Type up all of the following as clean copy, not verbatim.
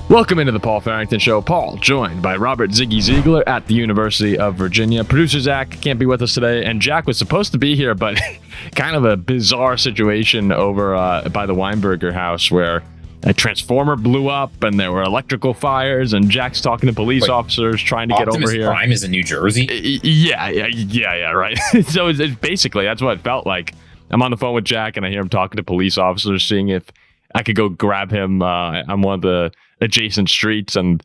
Welcome into the Paul Farrington Show. Paul, joined by Robert Ziggy Ziegler at the University of Virginia. Producer Zach can't be with us today, and Jack was supposed to be here, but kind of a bizarre situation over by the Weinberger house where a transformer blew up and there were electrical fires, and Jack's talking to police officers trying to get over here. Prime is in New Jersey? Yeah, right. So it's basically, that's what it felt like. I'm on the phone with Jack, and I hear him talking to police officers, seeing if I could go grab him on one of the adjacent streets, and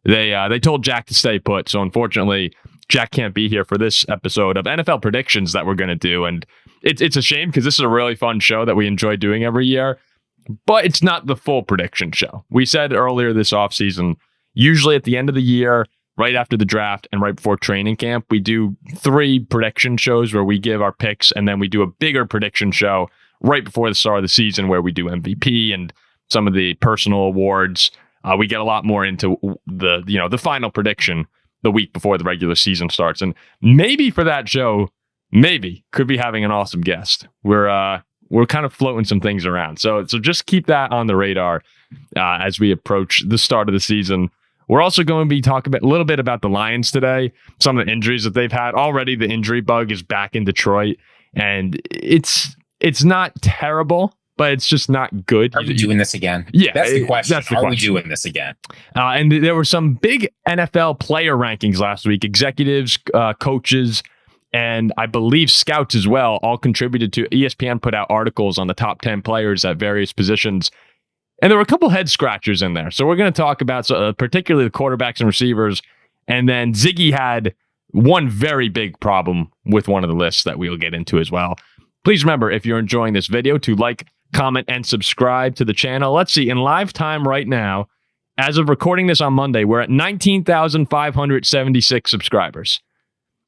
they told Jack to stay put. So unfortunately, Jack can't be here for this episode of NFL predictions that we're going to do, and it's a shame because this is a really fun show that we enjoy doing every year, but it's not the full prediction show. We said earlier this offseason, usually at the end of the year, right after the draft and right before training camp, we do 3 prediction shows where we give our picks, and then we do a bigger prediction show right before the start of the season where we do MVP and some of the personal awards. We get a lot more into the final prediction the week before the regular season starts. And maybe for that show, could be having an awesome guest. We're kind of floating some things around. So just keep that on the radar as we approach the start of the season. We're also going to be talking a little bit about the Lions today, some of the injuries that they've had. Already the injury bug is back in Detroit, and it's not terrible, but it's just not good. Are we doing this again? Yeah, that's the question. Are we doing this again? And there were some big NFL player rankings last week. Executives, coaches, and I believe scouts as well all contributed to. ESPN put out articles on the top 10 players at various positions. And there were a couple head scratchers in there. So we're going to talk about particularly the quarterbacks and receivers. And then Ziggy had one very big problem with one of the lists that we'll get into as well. Please remember, if you're enjoying this video, to like, comment, and subscribe to the channel. Let's see, in live time right now, as of recording this on Monday, we're at 19,576 subscribers.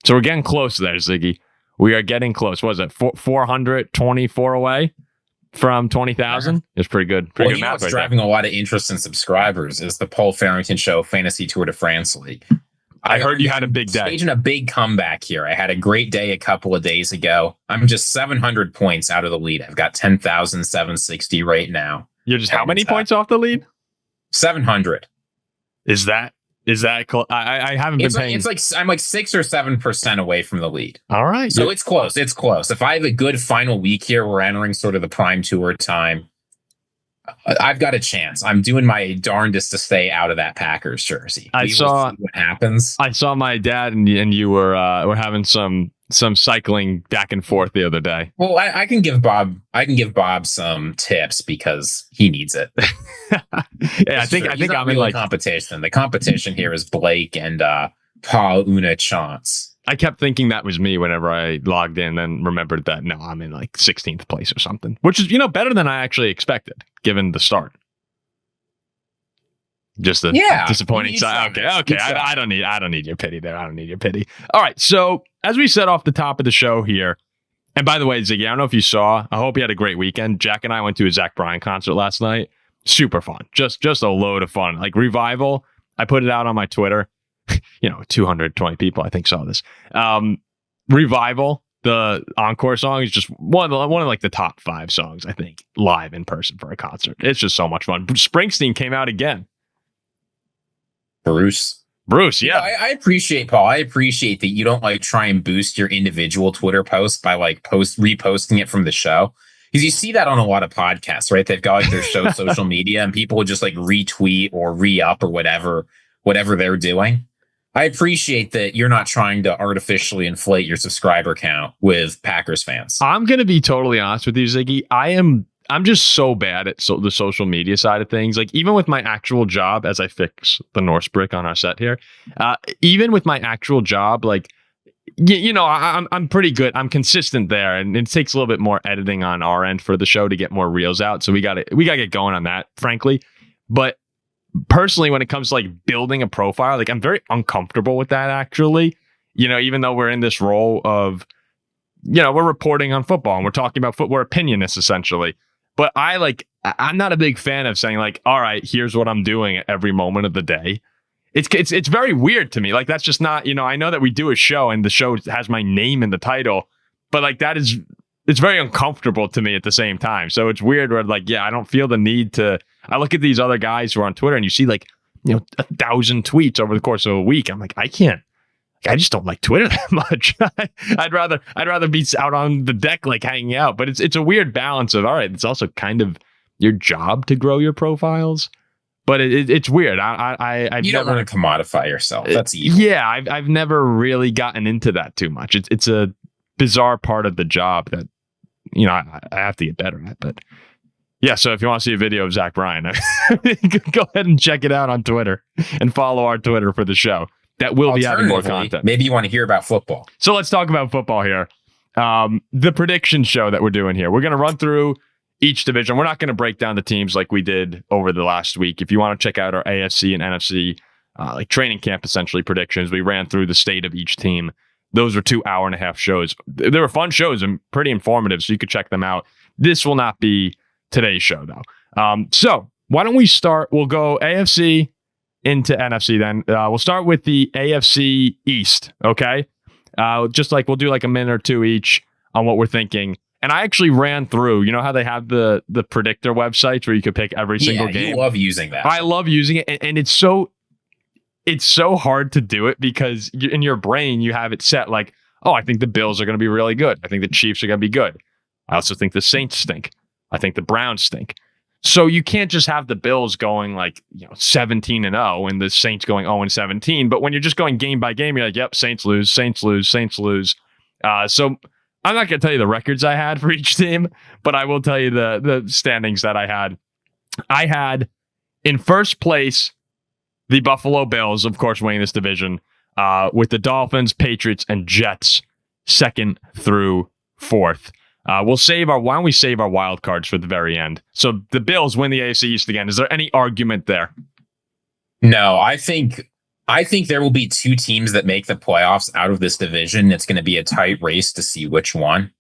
So we're getting close there, Ziggy. We are getting close. What was it, 424 away from 20,000? It's pretty good. Pretty good math what's driving a lot of interest in subscribers is the Paul Farrington Show Fantasy Tour de France League. I heard you had a big day. Staging a big comeback here. I had a great day a couple of days ago. I'm just 700 points out of the lead. I've got 10,760 right now. You're just how many points off the lead? 700. Is that close? I haven't been paying. It's like I'm like 6 or 7% away from the lead. All right. So it's close. It's close. If I have a good final week here, we're entering sort of the prime tour time. I've got a chance. I'm doing my darndest to stay out of that Packers jersey. I saw what happens. I saw my dad and you were having some cycling back and forth the other day. Well, I can give Bob some tips because he needs it. Yeah, I think I'm in like competition. The competition here is Blake and Paul Una Chance. I kept thinking that was me whenever I logged in, then remembered that no, I'm in like 16th place or something, which is better than I actually expected given the start. Just a disappointing side. Okay. I don't need your pity there. I don't need your pity. All right. So as we said off the top of the show here, and by the way, Ziggy, I don't know if you saw. I hope you had a great weekend. Jack and I went to a Zach Bryan concert last night. Super fun. Just a load of fun. Like Revival. I put it out on my Twitter. 220 people I think saw this. Revival, the encore song, is just one of like the top 5 songs I think live in person for a concert. It's just so much fun. Springsteen came out again. Bruce, yeah. I appreciate, Paul. I appreciate that you don't like try and boost your individual Twitter post by like reposting it from the show. Because you see that on a lot of podcasts, right? They've got like their show social media and people will just like retweet or re-up or whatever they're doing. I appreciate that you're not trying to artificially inflate your subscriber count with Packers fans. I'm going to be totally honest with you, Ziggy. I'm just so bad at the social media side of things. Like even with my actual job, as I fix the Norse brick on our set here, even with my actual job, like, I'm pretty good. I'm consistent there, and it takes a little bit more editing on our end for the show to get more reels out. So we got to get going on that, frankly. But personally, when it comes to like building a profile, like I'm very uncomfortable with that actually, even though we're in this role of, we're reporting on football and we're talking about football opinionists essentially. But I'm not a big fan of saying like, all right, here's what I'm doing at every moment of the day. It's very weird to me. Like that's just not, I know that we do a show and the show has my name in the title, but like it's very uncomfortable to me at the same time. So it's weird where like, I don't feel the need to. I look at these other guys who are on Twitter and you see like 1,000 tweets over the course of a week. I'm like, I just don't like Twitter that much. I'd rather be out on the deck, like hanging out. But it's a weird balance of, all right, it's also kind of your job to grow your profiles. But it's weird. I've you don't never, want to commodify yourself. That's evil. Yeah, I've never really gotten into that too much. It's a bizarre part of the job that I have to get better at. But yeah, so if you want to see a video of Zach Bryan, go ahead and check it out on Twitter and follow our Twitter for the show. That will be having more content. Maybe you want to hear about football. So let's talk about football here. The prediction show that we're doing here. We're going to run through each division. We're not going to break down the teams like we did over the last week. If you want to check out our AFC and NFC like training camp, essentially predictions, we ran through the state of each team. Those were 2 hour-and-a-half shows. They were fun shows and pretty informative, so you could check them out. This will not be today's show, though. So why don't we start? We'll go AFC into NFC then. We'll start with the AFC East, okay? Just like we'll do like a minute or two each on what we're thinking. And I actually ran through, how they have the predictor websites where you could pick every single game. You love using that. I love using it, and it's so hard to do it because in your brain you have it set like, oh, I think the Bills are going to be really good. I think the Chiefs are going to be good. I also think the Saints stink. I think the Browns stink. So you can't just have the Bills going like 17-0 and the Saints going 0-17. But when you're just going game by game, you're like, yep, Saints lose, Saints lose, Saints lose. So I'm not going to tell you the records I had for each team, but I will tell you the standings that I had. I had in first place the Buffalo Bills, of course, winning this division, with the Dolphins, Patriots, and Jets second through fourth. Why don't we save our wild cards for the very end? So the Bills win the AFC East again. Is there any argument there? No, I think there will be two teams that make the playoffs out of this division. It's going to be a tight race to see which one.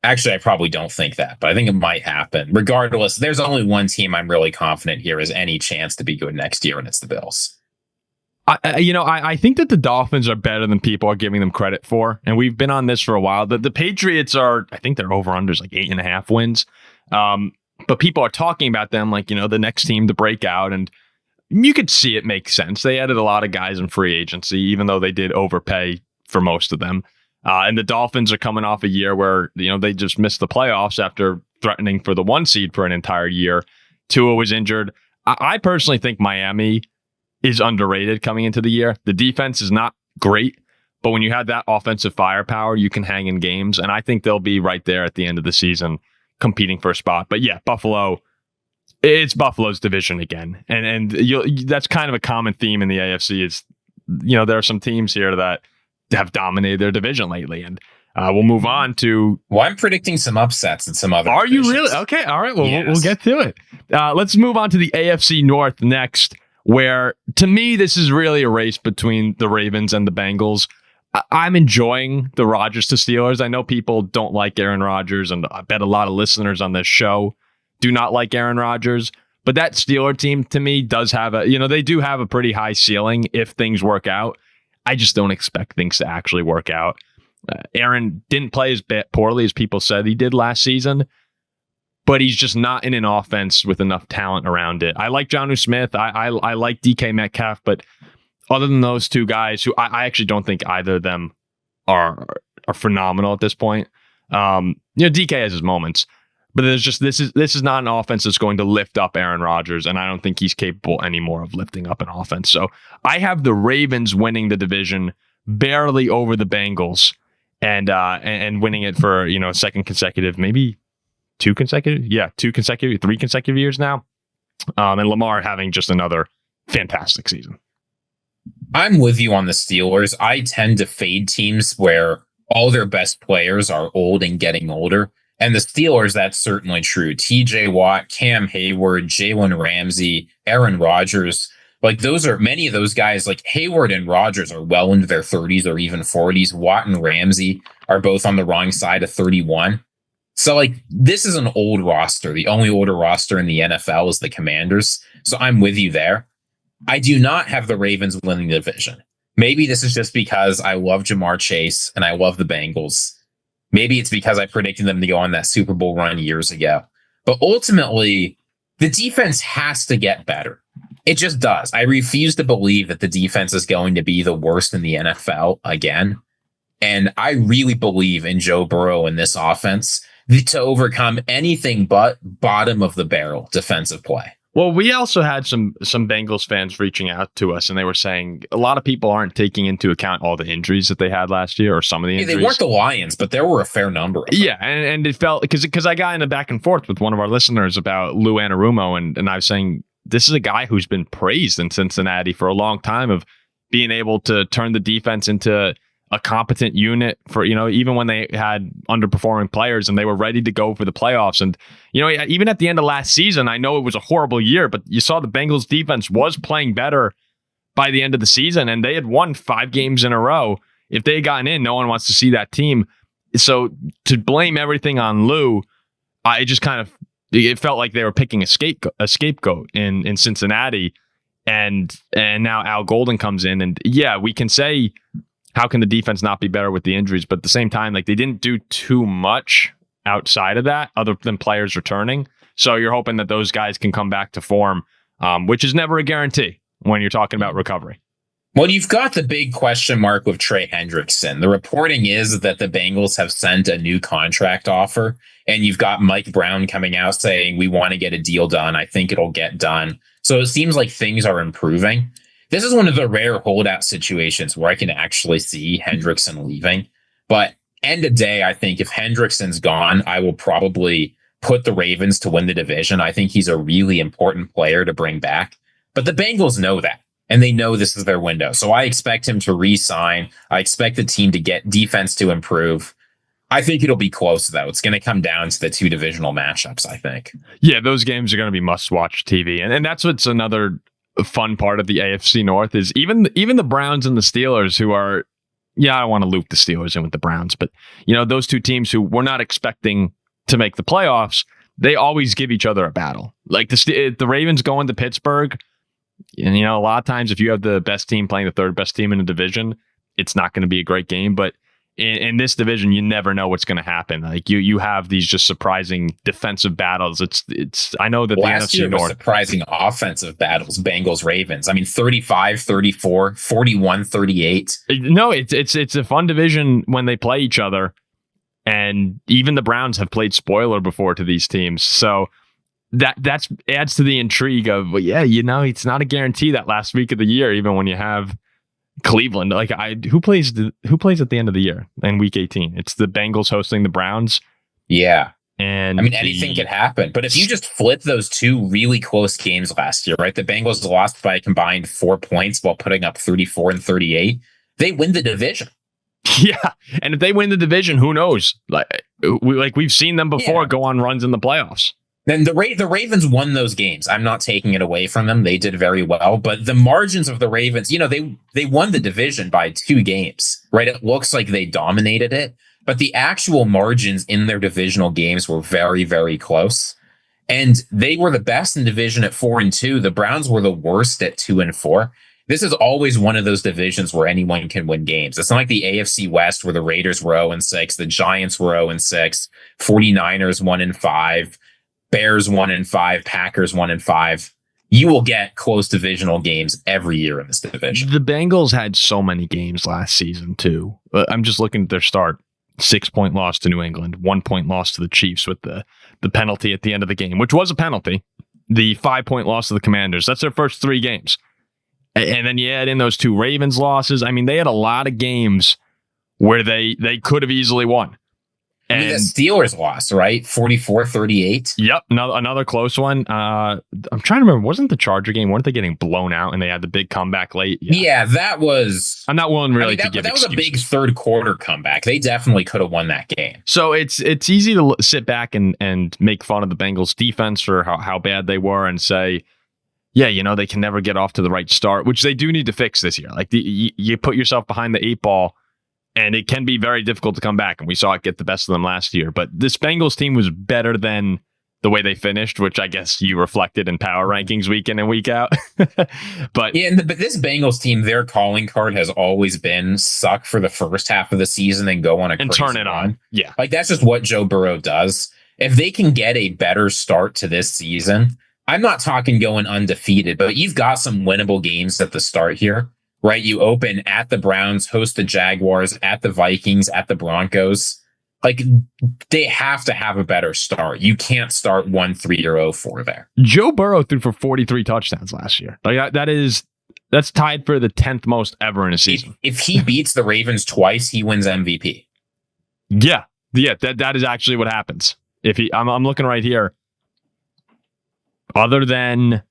Actually, I probably don't think that, but I think it might happen. Regardless, there's only one team I'm really confident here has any chance to be good next year, and it's the Bills. I think that the Dolphins are better than people are giving them credit for, and we've been on this for a while. The Patriots are, I think their over-unders like 8.5 wins, but people are talking about them like, the next team to break out, and you could see it makes sense. They added a lot of guys in free agency, even though they did overpay for most of them. And the Dolphins are coming off a year where, they just missed the playoffs after threatening for the 1 seed for an entire year. Tua was injured. I personally think Miami is underrated coming into the year. The defense is not great, but when you have that offensive firepower, you can hang in games. And I think they'll be right there at the end of the season competing for a spot. But yeah, Buffalo, it's Buffalo's division again. And that's kind of a common theme in the AFC is, there are some teams here that have dominated their division lately. And we'll move on to... Well, I'm predicting some upsets and some other... Are you really? Okay, all right. Well, yes. We'll get to it. Let's move on to the AFC North next, where, to me, this is really a race between the Ravens and the Bengals. I'm enjoying the Rodgers to Steelers. I know people don't like Aaron Rodgers, and I bet a lot of listeners on this show do not like Aaron Rodgers. But that Steeler team, to me, does have they do have a pretty high ceiling if things work out. I just don't expect things to actually work out. Aaron didn't play as poorly as people said he did last season, but he's just not in an offense with enough talent around it. I like Jonnu Smith. I like DK Metcalf, but other than those two guys, who I actually don't think either of them are phenomenal at this point. DK has his moments, but there's just this is not an offense that's going to lift up Aaron Rodgers, and I don't think he's capable anymore of lifting up an offense. So I have the Ravens winning the division barely over the Bengals, and winning it for second consecutive, maybe 3 consecutive years now, and Lamar having just another fantastic season. I'm with you on the Steelers. I tend to fade teams where all their best players are old and getting older. And the Steelers, that's certainly true. TJ Watt, Cam Hayward, Jalen Ramsey, Aaron Rodgers. Like many of those guys, like Hayward and Rodgers are well into their 30s or even 40s. Watt and Ramsey are both on the wrong side of 31. So this is an old roster. The only older roster in the NFL is the Commanders. So I'm with you there. I do not have the Ravens winning the division. Maybe this is just because I love Jamar Chase and I love the Bengals. Maybe it's because I predicted them to go on that Super Bowl run years ago. But ultimately, the defense has to get better. It just does. I refuse to believe that the defense is going to be the worst in the NFL again. And I really believe in Joe Burrow in this offense to overcome anything but bottom of the barrel defensive play. Well, we also had some Bengals fans reaching out to us, and they were saying a lot of people aren't taking into account all the injuries that they had last year, or some of the injuries. They weren't the Lions, but there were a fair number of them. Yeah, and it felt because I got in a back and forth with one of our listeners about Lou Anarumo, and I was saying this is a guy who's been praised in Cincinnati for a long time of being able to turn the defense into a competent unit for, even when they had underperforming players and they were ready to go for the playoffs. And, even at the end of last season, I know it was a horrible year, but you saw the Bengals defense was playing better by the end of the season, and they had won 5 games in a row. If they had gotten in, no one wants to see that team. So to blame everything on Lou, it felt like they were picking a scapegoat in Cincinnati. And now Al Golden comes in, and yeah, we can say, how can the defense not be better with the injuries? But at the same time, like, they didn't do too much outside of that other than players returning. So you're hoping that those guys can come back to form, which is never a guarantee when you're talking about recovery. Well, you've got the big question mark with Trey Hendrickson. The reporting is that the Bengals have sent a new contract offer, and you've got Mike Brown coming out saying, we want to get a deal done. I think it'll get done. So it seems like things are improving. This is one of the rare holdout situations where I can actually see Hendrickson leaving. But end of day, I think if Hendrickson's gone, I will probably put the Ravens to win the division. I think he's a really important player to bring back. But the Bengals know that, and they know this is their window. So I expect him to re-sign. I expect the team to get defense to improve. I think it'll be close, though. It's going to come down to the 2 divisional matchups, I think. Yeah, those games are going to be must-watch TV. And that's what's another fun part of the AFC North is even the Browns and the Steelers, who are, I don't want to loop the Steelers in with the Browns, but those two teams who we're not expecting to make the playoffs, they always give each other a battle. Like the Ravens going to Pittsburgh, and a lot of times if you have the best team playing the third best team in a division, it's not going to be a great game. But in this division, you never know what's going to happen. Like you have these just surprising defensive battles. It's I know that last the NFC year North was surprising offensive battles. Bengals Ravens. I mean, 35-34, 41-38. No, it's a fun division when they play each other, and even the Browns have played spoiler before to these teams. So that's adds to the intrigue of it's not a guarantee that last week of the year, even when you have Cleveland, who plays at the end of the year in week 18? It's the Bengals hosting the Browns. Yeah. And I mean, anything could happen. But if you just flip those 2 really close games last year, right? The Bengals lost by a combined 4 points while putting up 34 and 38. They win the division. Yeah. And if they win the division, who knows? We've seen them before go on runs in the playoffs. Then the Ravens won those games. I'm not taking it away from them. They did very well. But the margins of the Ravens, they won the division by 2 games, right? It looks like they dominated it. But the actual margins in their divisional games were very, very close. And they were the best in division at 4-2. The Browns were the worst at 2-4. This is always one of those divisions where anyone can win games. It's not like the AFC West where the Raiders were 0-6, the Giants were 0-6, 49ers 1-5. Bears 1-5, Packers 1-5. You will get close divisional games every year in this division. The Bengals had so many games last season too. I'm just looking at their start: 6-point loss to New England, 1-point loss to the Chiefs with the penalty at the end of the game, which was a penalty. The 5-point loss to the Commanders. That's their first 3 games, and then you add in those 2 Ravens losses. I mean, they had a lot of games where they could have easily won. And the Steelers lost, right? 44-38. Yep, another close one. I'm trying to remember. Wasn't the Charger game? Weren't they getting blown out and they had the big comeback late? Yeah, that was. I'm not willing really to give that was excuses. a big third quarter comeback. They definitely could have won that game. So it's easy to sit back and make fun of the Bengals defense for how bad they were and say, they can never get off to the right start, which they do need to fix this year. Like you put yourself behind the 8 ball. And it can be very difficult to come back. And we saw it get the best of them last year. But this Bengals team was better than the way they finished, which I guess you reflected in power rankings week in and week out. But this Bengals team, their calling card has always been suck for the first half of the season and go on a crazy turn it run. on. Yeah. Like that's just what Joe Burrow does. If they can get a better start to this season, I'm not talking going undefeated, but you've got some winnable games at the start here, right? You open at the Browns, host the Jaguars, at the Vikings, at the Broncos. Like, they have to have a better start. You can't start 1-3 or 0-4 there. Joe Burrow threw for 43 touchdowns last year. Like that's tied for the 10th most ever in a season. If he beats the Ravens twice, he wins MVP. Yeah, that is actually what happens. I'm looking right here. Other than,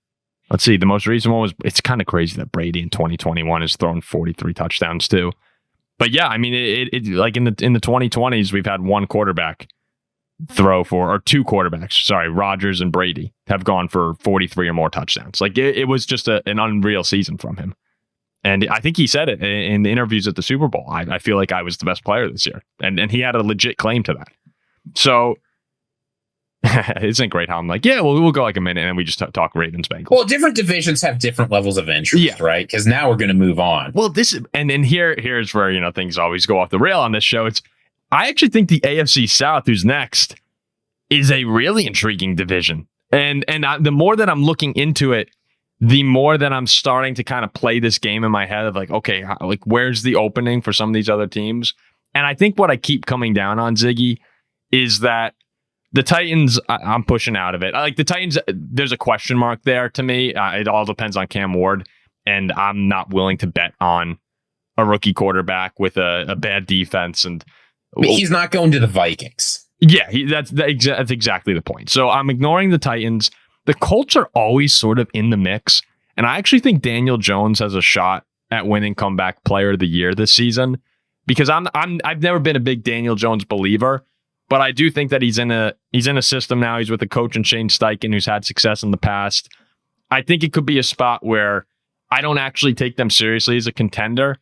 let's see, the most recent one was, it's kind of crazy that Brady in 2021 has thrown 43 touchdowns too. But yeah, I mean, it like in the 2020s, we've had one quarterback throw for, or two quarterbacks, sorry, Rodgers and Brady have gone for 43 or more touchdowns. Like it was just an unreal season from him. And I think he said it in the interviews at the Super Bowl. I feel like I was the best player this year. And he had a legit claim to that. So isn't it great how I'm like, yeah, well, we'll go like a minute and then we just talk Ravens Bengals. Well, different divisions have different levels of interest, right? Because now we're going to move on. Well, this and here's where things always go off the rail on this show. I actually think the AFC South, who's next, is a really intriguing division. And the more that I'm looking into it, the more that I'm starting to kind of play this game in my head of like, okay, like where's the opening for some of these other teams? And I think what I keep coming down on, Ziggy, is that the Titans, I'm pushing out of it. I like the Titans. There's a question mark there to me. It all depends on Cam Ward, and I'm not willing to bet on a rookie quarterback with a bad defense. And he's not going to the Vikings. Yeah, that's exactly the point. So I'm ignoring the Titans. The Colts are always sort of in the mix, and I actually think Daniel Jones has a shot at winning Comeback Player of the Year this season because I've never been a big Daniel Jones believer. But I do think that he's in a system now. He's with a coach in Shane Steichen who's had success in the past. I think it could be a spot where I don't actually take them seriously as a contender,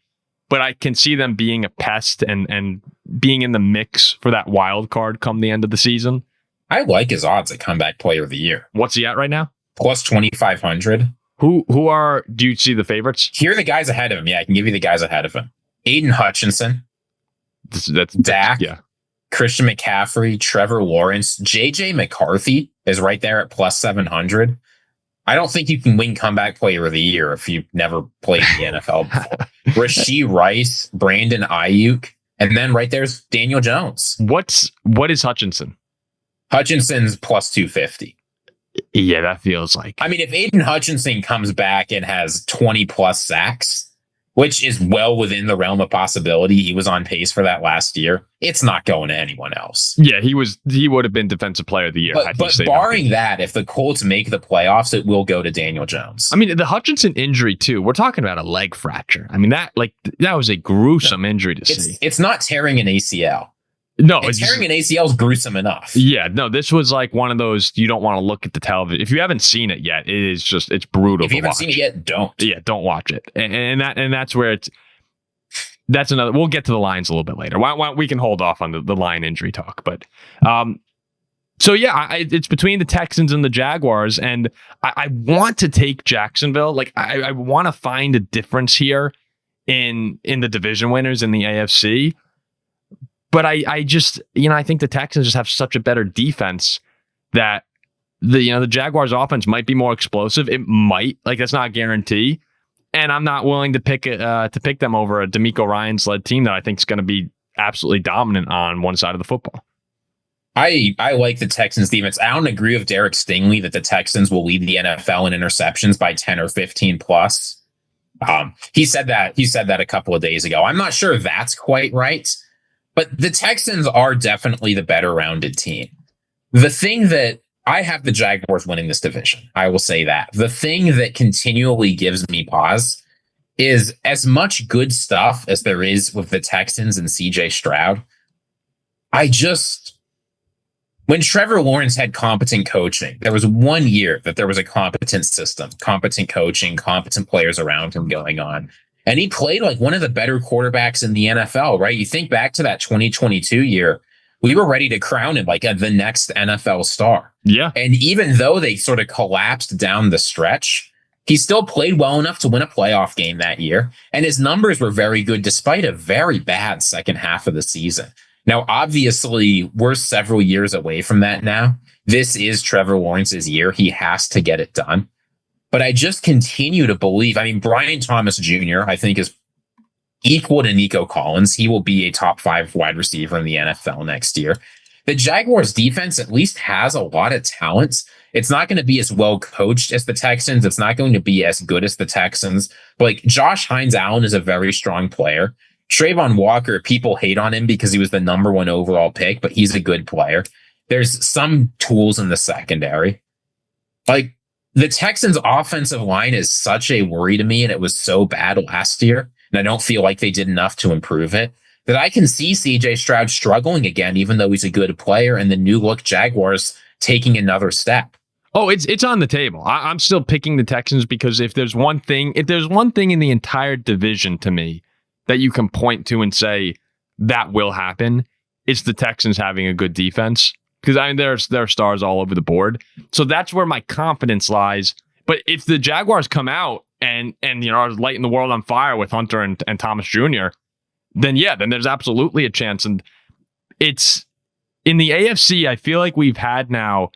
but I can see them being a pest and being in the mix for that wild card come the end of the season. I like his odds at Comeback Player of the Year. What's he at right now? Plus 2,500. Do you see the favorites? Here are the guys ahead of him. Yeah, I can give you the guys ahead of him. Aiden Hutchinson. That's Dak. Yeah. Christian McCaffrey, Trevor Lawrence, JJ McCarthy is right there at plus 700. I don't think you can win Comeback Player of the Year if you've never played in the NFL before. Rashee Rice, Brandon Ayuk, and then right there's Daniel Jones. What is Hutchinson? Hutchinson's plus 250. Yeah, that feels like. I mean, if Aiden Hutchinson comes back and has 20 plus sacks, which is well within the realm of possibility, he was on pace for that last year, it's not going to anyone else. Yeah, he would have been Defensive Player of the Year. But barring that, if the Colts make the playoffs, it will go to Daniel Jones. I mean, the Hutchinson injury too, we're talking about a leg fracture. I mean, that was a gruesome injury to see. It's not tearing an ACL. No, tearing an ACL is gruesome enough. Yeah, no, this was like one of those, you don't want to look at the television. If you haven't seen it yet, it's brutal. If you haven't seen it yet, don't. Yeah, don't watch it. And that's where that's another, we'll get to the Lions a little bit later. Why we can hold off on the Lion injury talk. But so yeah, it's between the Texans and the Jaguars, and I want to take Jacksonville. Like I want to find a difference here in the division winners in the AFC. But I just, I think the Texans just have such a better defense that the Jaguars offense might be more explosive. It might, like, that's not a guarantee. And I'm not willing to pick them over a DeMeco Ryans led team that I think is going to be absolutely dominant on one side of the football. I like the Texans defense. I don't agree with Derek Stingley that the Texans will lead the NFL in interceptions by 10 or 15 plus. He said that a couple of days ago. I'm not sure if that's quite right. But the Texans are definitely the better rounded team. The thing that I have the Jaguars winning this division, I will say that. The thing that continually gives me pause is as much good stuff as there is with the Texans and CJ Stroud. When Trevor Lawrence had competent coaching, there was 1 year that there was a competent system, competent coaching, competent players around him going on. And he played like one of the better quarterbacks in the NFL, right? You think back to that 2022 year, we were ready to crown him like the next NFL star. Yeah. And even though they sort of collapsed down the stretch, he still played well enough to win a playoff game that year. And his numbers were very good despite a very bad second half of the season. Now, obviously, we're several years away from that now. This is Trevor Lawrence's year. He has to get it done. But I just continue to believe, I mean, Brian Thomas Jr., I think, is equal to Nico Collins. He will be a top 5 wide receiver in the NFL next year. The Jaguars defense at least has a lot of talents. It's not going to be as well coached as the Texans. It's not going to be as good as the Texans. But like Josh Hines-Allen is a very strong player. Trayvon Walker, people hate on him because he was the number 1 overall pick, but he's a good player. There's some tools in the secondary. Like the Texans' offensive line is such a worry to me, and it was so bad last year, and I don't feel like they did enough to improve it, that I can see CJ Stroud struggling again, even though he's a good player, and the new look Jaguars taking another step. Oh, it's on the table. I'm still picking the Texans because if there's one thing in the entire division to me that you can point to and say that will happen, it's the Texans having a good defense. Because I mean, there are stars all over the board. So that's where my confidence lies. But if the Jaguars come out and are lighting the world on fire with Hunter and Thomas Jr., then there's absolutely a chance. And it's in the AFC, I feel like we've had now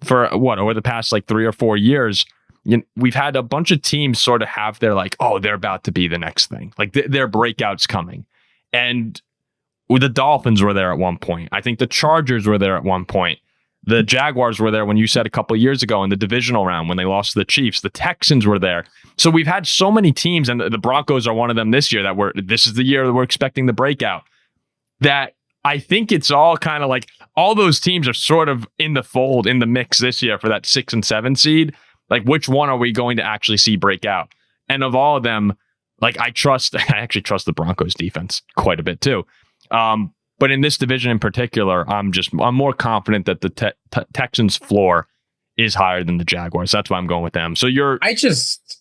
for over the past like 3 or 4 years, we've had a bunch of teams sort of have their like, oh, they're about to be the next thing. Like their breakout's coming. And the Dolphins were there at one point. I think the Chargers were there at one point. The Jaguars were there when you said a couple of years ago in the divisional round when they lost to the Chiefs. The Texans were there. So we've had so many teams, and the Broncos are one of them this year, this is the year that we're expecting the breakout. That I think it's all kind of like all those teams are sort of in the fold, in the mix this year for that 6 and 7 seed. Like, which one are we going to actually see break out? And of all of them, like I actually trust the Broncos defense quite a bit too. But in this division in particular, I'm more confident that the Texans' floor is higher than the Jaguars. That's why I'm going with them. So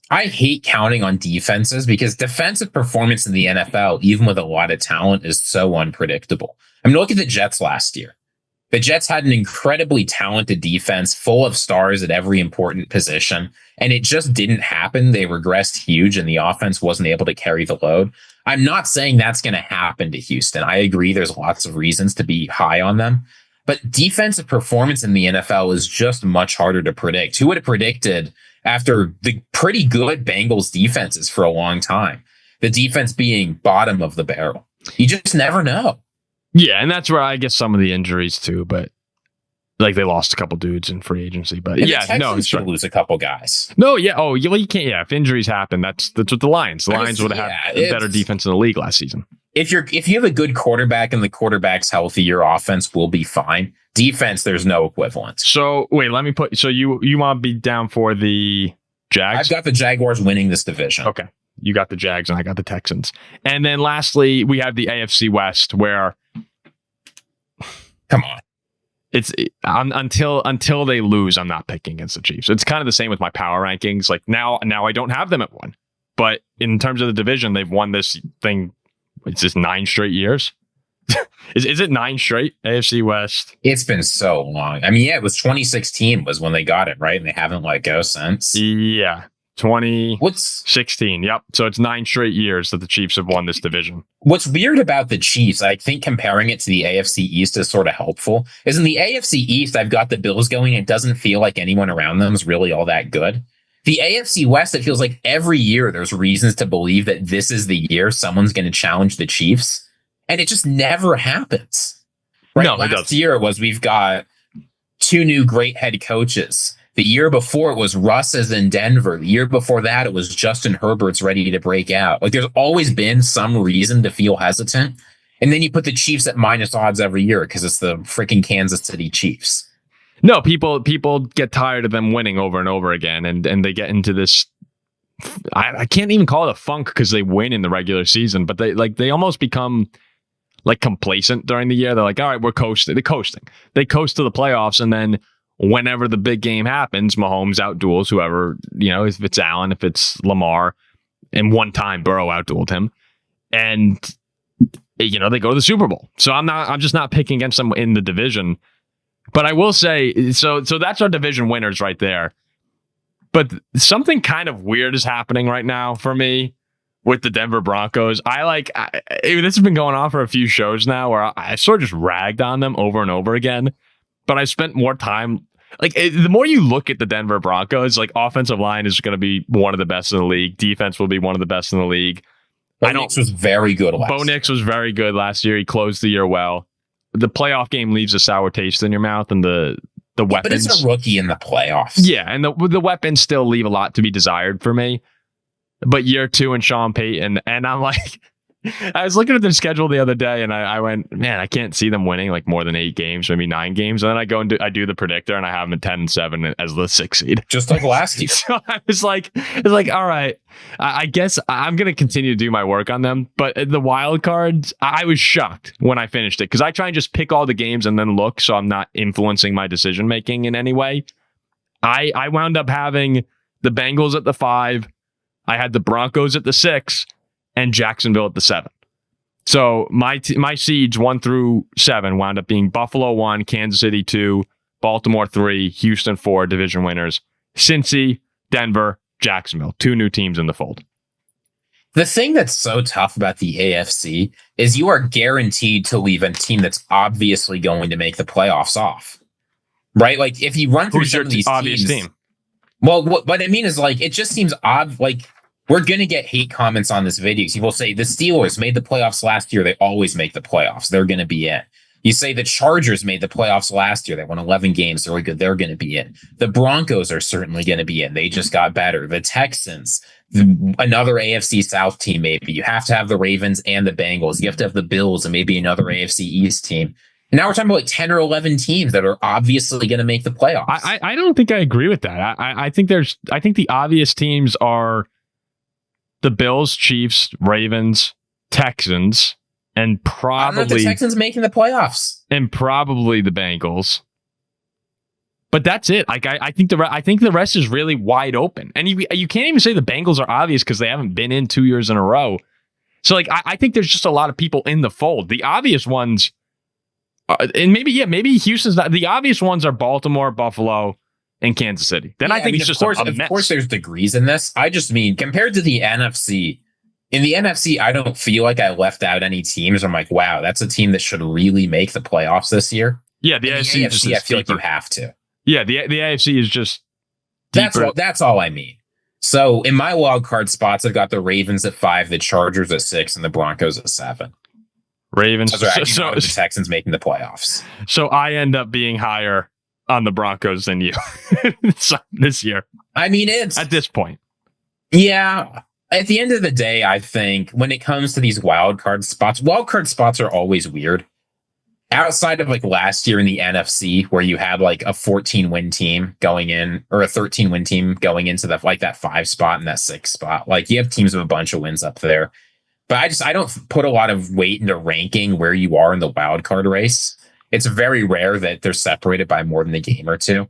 I hate counting on defenses because defensive performance in the NFL, even with a lot of talent, is so unpredictable. I mean, look at the Jets last year. The Jets had an incredibly talented defense full of stars at every important position, and it just didn't happen. They regressed huge, and the offense wasn't able to carry the load. I'm not saying that's going to happen to Houston. I agree there's lots of reasons to be high on them, but defensive performance in the NFL is just much harder to predict. Who would have predicted after the pretty good Bengals defenses for a long time, the defense being bottom of the barrel? You just never know. Yeah, and that's where I guess some of the injuries too, but like they lost a couple dudes in free agency, but and it's going to lose a couple guys. No, yeah, you can't. Yeah, if injuries happen, that's what the Lions would have had a better defense in the league last season. If you have a good quarterback and the quarterback's healthy, your offense will be fine. Defense, there's no equivalent. So wait, let me put. So you want to be down for the Jags? I've got the Jaguars winning this division. Okay, you got the Jags and I got the Texans, and then lastly we have the AFC West where. Come on. It's until they lose, I'm not picking against the Chiefs. It's kind of the same with my power rankings. Like now I don't have them at 1, but in terms of the division, they've won this thing. It's just 9 straight years. Is it 9 straight AFC West? It's been so long. I mean, yeah, it was 2016 was when they got it right, and they haven't let go since. Yeah, 2016. Yep. So it's 9 straight years that the Chiefs have won this division. What's weird about the Chiefs, I think comparing it to the AFC East is sort of helpful, is in the AFC East, I've got the Bills going. It doesn't feel like anyone around them is really all that good. The AFC West, it feels like every year there's reasons to believe that this is the year someone's going to challenge the Chiefs. And it just never happens. Right? No, Last year we've got 2 new great head coaches. The year before it was Russ is in Denver. The year before that, it was Justin Herbert's ready to break out. Like there's always been some reason to feel hesitant. And then you put the Chiefs at minus odds every year because it's the freaking Kansas City Chiefs. No, people get tired of them winning over and over again. And they get into this. I can't even call it a funk because they win in the regular season, but they almost become like complacent during the year. They're like, all right, we're coasting. They're coasting. They coast to the playoffs, and then whenever the big game happens, Mahomes outduels whoever, if it's Allen, if it's Lamar, and one time Burrow outdueled him, and they go to the Super Bowl. So I'm just not picking against them in the division. But I will say, so that's our division winners right there. But something kind of weird is happening right now for me, with the Denver Broncos. This has been going on for a few shows now where I sort of just ragged on them over and over again. But I spent more time. The more you look at the Denver Broncos, offensive line is going to be one of the best in the league. Defense will be one of the best in the league. Bo Nix was very good last year. Bo Nix was very good last year. He closed the year well. The playoff game leaves a sour taste in your mouth, and the weapons. But it's a rookie in the playoffs. Yeah, and the weapons still leave a lot to be desired for me. But year 2 and Sean Payton, and I'm like, I was looking at their schedule the other day, and I went, man, I can't see them winning more than 8 games, maybe 9 games. And then I go and I do the predictor, and I have them at 10-7 as the 6th seed, just like last year. So I was like, all right, I guess I'm gonna continue to do my work on them. But the wild cards, I was shocked when I finished it because I try and just pick all the games and then look, so I'm not influencing my decision making in any way. I wound up having the Bengals at the 5. I had the Broncos at the 6 and Jacksonville at the 7. So my seeds 1 through 7 wound up being Buffalo 1, Kansas City 2, Baltimore 3, Houston 4, division winners, Cincy, Denver, Jacksonville, 2 new teams in the fold. The thing that's so tough about the AFC is you are guaranteed to leave a team that's obviously going to make the playoffs off, right? If you run through some of these obvious teams, team? Well, what I mean is it just seems odd. We're going to get hate comments on this video. People say the Steelers made the playoffs last year. They always make the playoffs. They're going to be in. You say the Chargers made the playoffs last year. They won 11 games. They're really good. They're going to be in. The Broncos are certainly going to be in. They just got better. The Texans, another AFC South team, maybe. You have to have the Ravens and the Bengals. You have to have the Bills and maybe another AFC East team. And now we're talking about 10 or 11 teams that are obviously going to make the playoffs. I don't think I agree with that. I think the obvious teams are the Bills, Chiefs, Ravens, Texans, and probably the Texans making the playoffs, and probably the Bengals. But that's it. I think the rest is really wide open, and you can't even say the Bengals are obvious because they haven't been in 2 years in a row. So I think there's just a lot of people in the fold. The obvious ones, and maybe Houston's not. The obvious ones are Baltimore, Buffalo, and Kansas City. Then I think it's just a mess. Of course, there's degrees in this. I just mean compared to the NFC. In the NFC, I don't feel like I left out any teams. I'm like, wow, that's a team that should really make the playoffs this year. Yeah, the AFC I feel like you have to. Yeah, the AFC is just deeper. That's all I mean. So in my wild card spots, I've got the Ravens at 5, the Chargers at 6, and the Broncos at 7. Ravens. So the Texans making the playoffs. So I end up being higher on the Broncos than you this year. I mean, it's at this point. Yeah. At the end of the day, I think when it comes to these wild card spots are always weird. Outside of last year in the NFC, where you had a 14-win team going in, or a 13-win team going into that 5 spot and that 6 spot. You have teams with a bunch of wins up there. But I don't put a lot of weight into ranking where you are in the wild card race. It's very rare that they're separated by more than a game or two.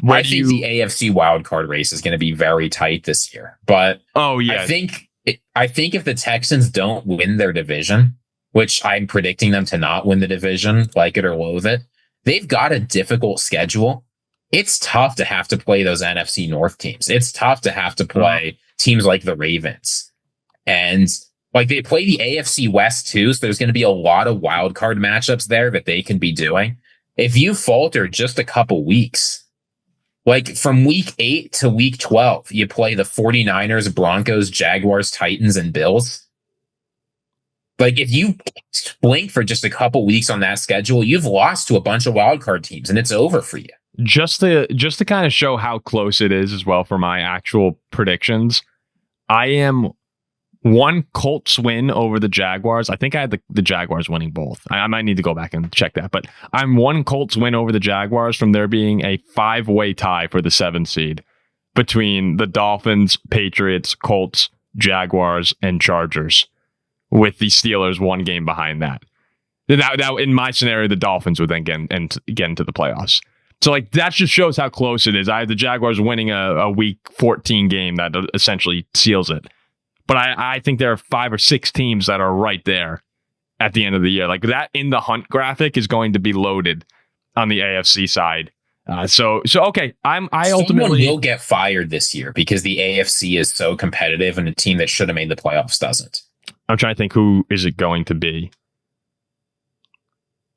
I think the AFC wild card race is going to be very tight this year. But I think if the Texans don't win their division, which I'm predicting them to not win the division, like it or loathe it, they've got a difficult schedule. It's tough to have to play those NFC North teams. It's tough to have to play teams like the Ravens. And they play the AFC West too, so there's going to be a lot of wild card matchups there that they can be doing. If you falter just a couple weeks, from week 8 to week 12, you play the 49ers, Broncos, Jaguars, Titans, and Bills. If you blink for just a couple weeks on that schedule, you've lost to a bunch of wild card teams, and it's over for you. Just to kind of show how close it is as well for my actual predictions, I am 1 Colts win over the Jaguars. I think I had the Jaguars winning both. I might need to go back and check that, but I'm 1 Colts win over the Jaguars from there being a 5-way tie for the 7th seed between the Dolphins, Patriots, Colts, Jaguars, and Chargers, with the Steelers 1 game behind that. Now in my scenario, the Dolphins would then get into the playoffs. So that just shows how close it is. I have the Jaguars winning a week 14 game that essentially seals it. But I think there are 5 or 6 teams that are right there at the end of the year. That in the hunt graphic is going to be loaded on the AFC side So okay. I Someone ultimately will get fired this year because the AFC is so competitive and a team that should have made the playoffs doesn't. I'm trying to think, who is it going to be?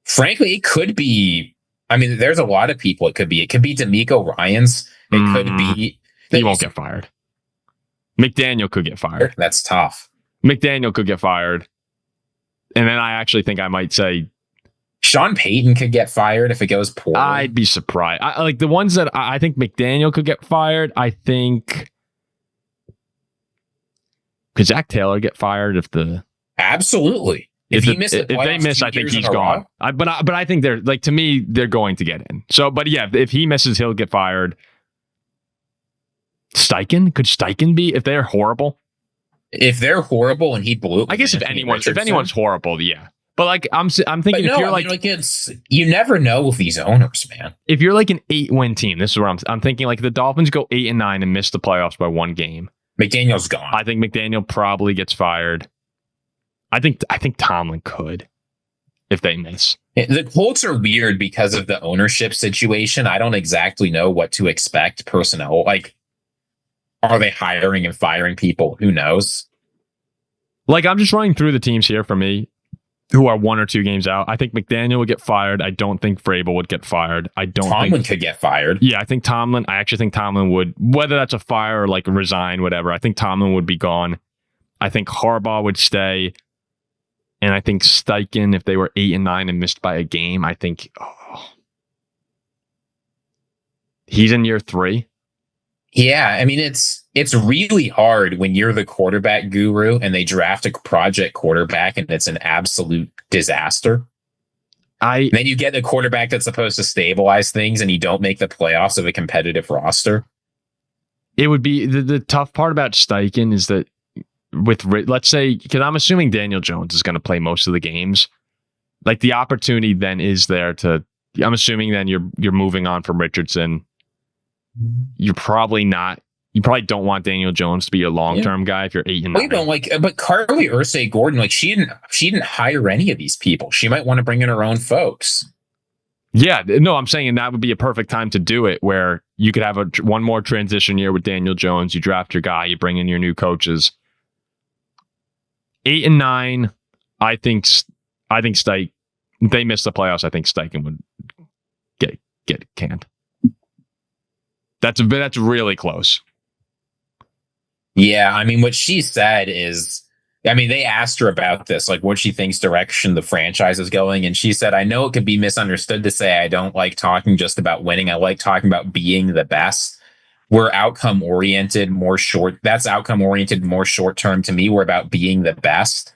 Frankly, it could be. I mean, there's a lot of people. It could be D'Amico Ryans. It could be. He won't get fired. McDaniel could get fired. That's tough. McDaniel could get fired. And then I actually think I might say Sean Payton could get fired if it goes poorly. I'd be surprised. I like the ones that I think McDaniel could get fired. I think could Zach Taylor get fired if the absolutely if he misses if they miss, I think he's gone. But I think they're like, to me, they're going to get in. So, but yeah, if he misses, he'll get fired. Steichen, could Steichen be if they're horrible? If they're horrible and he blew, I guess if anyone's horrible, yeah. But like I'm thinking, if you're like it's you never know with these owners, man. If you're like an 8-win team, this is where I'm thinking, like the Dolphins go 8-9 and miss the playoffs by one game. McDaniel's gone. I think McDaniel probably gets fired. I think Tomlin could if they miss. The Colts are weird because of the ownership situation. I don't exactly know what to expect personnel. Like, are they hiring and firing people? Who knows? Like, I'm just running through the teams here for me who are 1 or 2 games out. I think McDaniel would get fired. I don't think Vrabel would get fired. Tomlin could get fired. Yeah, I actually think Tomlin would, whether that's a fire or like resign, whatever. I think Tomlin would be gone. I think Harbaugh would stay. And I think Steichen, if they were 8-9 and missed by a game, I think he's in year 3. Yeah, I mean, it's really hard when you're the quarterback guru and they draft a project quarterback and it's an absolute disaster. Then you get a quarterback that's supposed to stabilize things and you don't make the playoffs of a competitive roster. It would be the tough part about Steichen is that with, let's say, because I'm assuming Daniel Jones is going to play most of the games, like the opportunity then is there to, I'm assuming then you're moving on from Richardson. You probably don't want Daniel Jones to be your long-term guy if you're 8-9. Well, you don't but Carly Ursay Gordon, like she didn't hire any of these people. She might want to bring in her own folks. Yeah, no, I'm saying that would be a perfect time to do it, where you could have one more transition year with Daniel Jones. You draft your guy, you bring in your new coaches. 8-9, I think Steichen. They miss the playoffs. I think Steichen would get canned. That's really close. Yeah, I mean, what she said is, I mean, they asked her about this, like what she thinks direction the franchise is going, and she said, "I know it could be misunderstood to say I don't like talking just about winning. I like talking about being the best. We're outcome oriented, more short. That's outcome oriented, more short term to me. We're about being the best."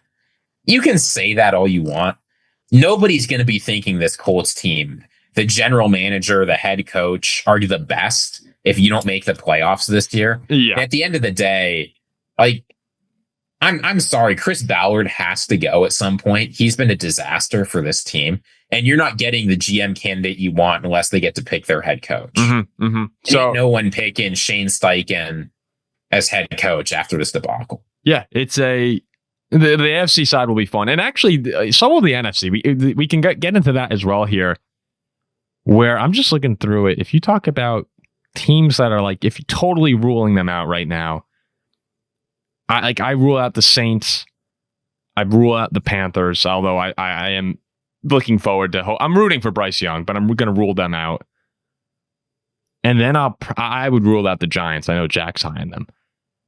You can say that all you want. Nobody's going to be thinking this Colts team, the general manager, the head coach, are the best if you don't make the playoffs this year. Yeah. At the end of the day, like, I'm sorry, Chris Ballard has to go at some point. He's been a disaster for this team, and you're not getting the GM candidate you want unless they get to pick their head coach. Mm-hmm, mm-hmm. So no one picking Shane Steichen as head coach after this debacle. Yeah, it's the AFC side will be fun, and actually, so will the NFC. We can get into that as well here. Where I'm just looking through it. If you talk about teams that are like, if you're totally ruling them out right now, I rule out the Saints. I rule out the Panthers, although I am looking forward to. I'm rooting for Bryce Young, but I'm going to rule them out. And then I would rule out the Giants. I know Jack's high on them.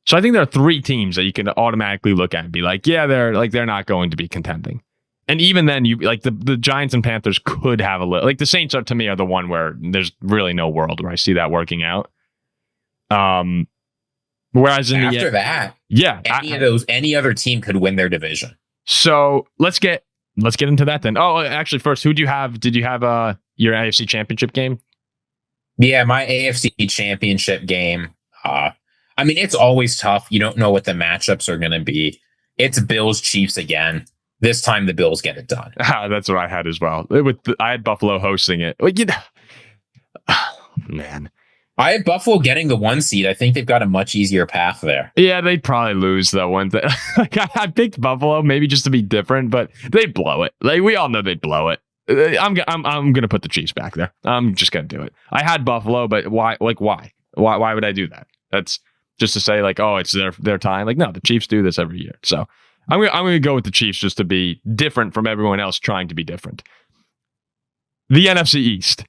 So I think there are 3 teams that you can automatically look at and be like, yeah, they're not going to be contending. And even then, you like the Giants and Panthers could have a little, like the Saints are, to me, are the one where there's really no world where I see that working out. Whereas after that, yeah, any other team could win their division. So let's get into that then. Oh, actually, first, who do you have? Did you have your AFC Championship game? Yeah, my AFC Championship game. I mean, it's always tough. You don't know what the matchups are going to be. It's Bills Chiefs again. This time the Bills get it done. That's what I had as well. I had Buffalo hosting it. Man. I have Buffalo getting the 1 seed. I think they've got a much easier path there. Yeah, they'd probably lose though. I picked Buffalo maybe just to be different, but they'd blow it. Like we all know they'd blow it. I'm gonna put the Chiefs back there. I'm just gonna do it. I had Buffalo, but why? Like why? Why would I do that? That's just to say like, oh, it's their time. Like no, the Chiefs do this every year. So I'm gonna go with the Chiefs just to be different from everyone else trying to be different. The NFC East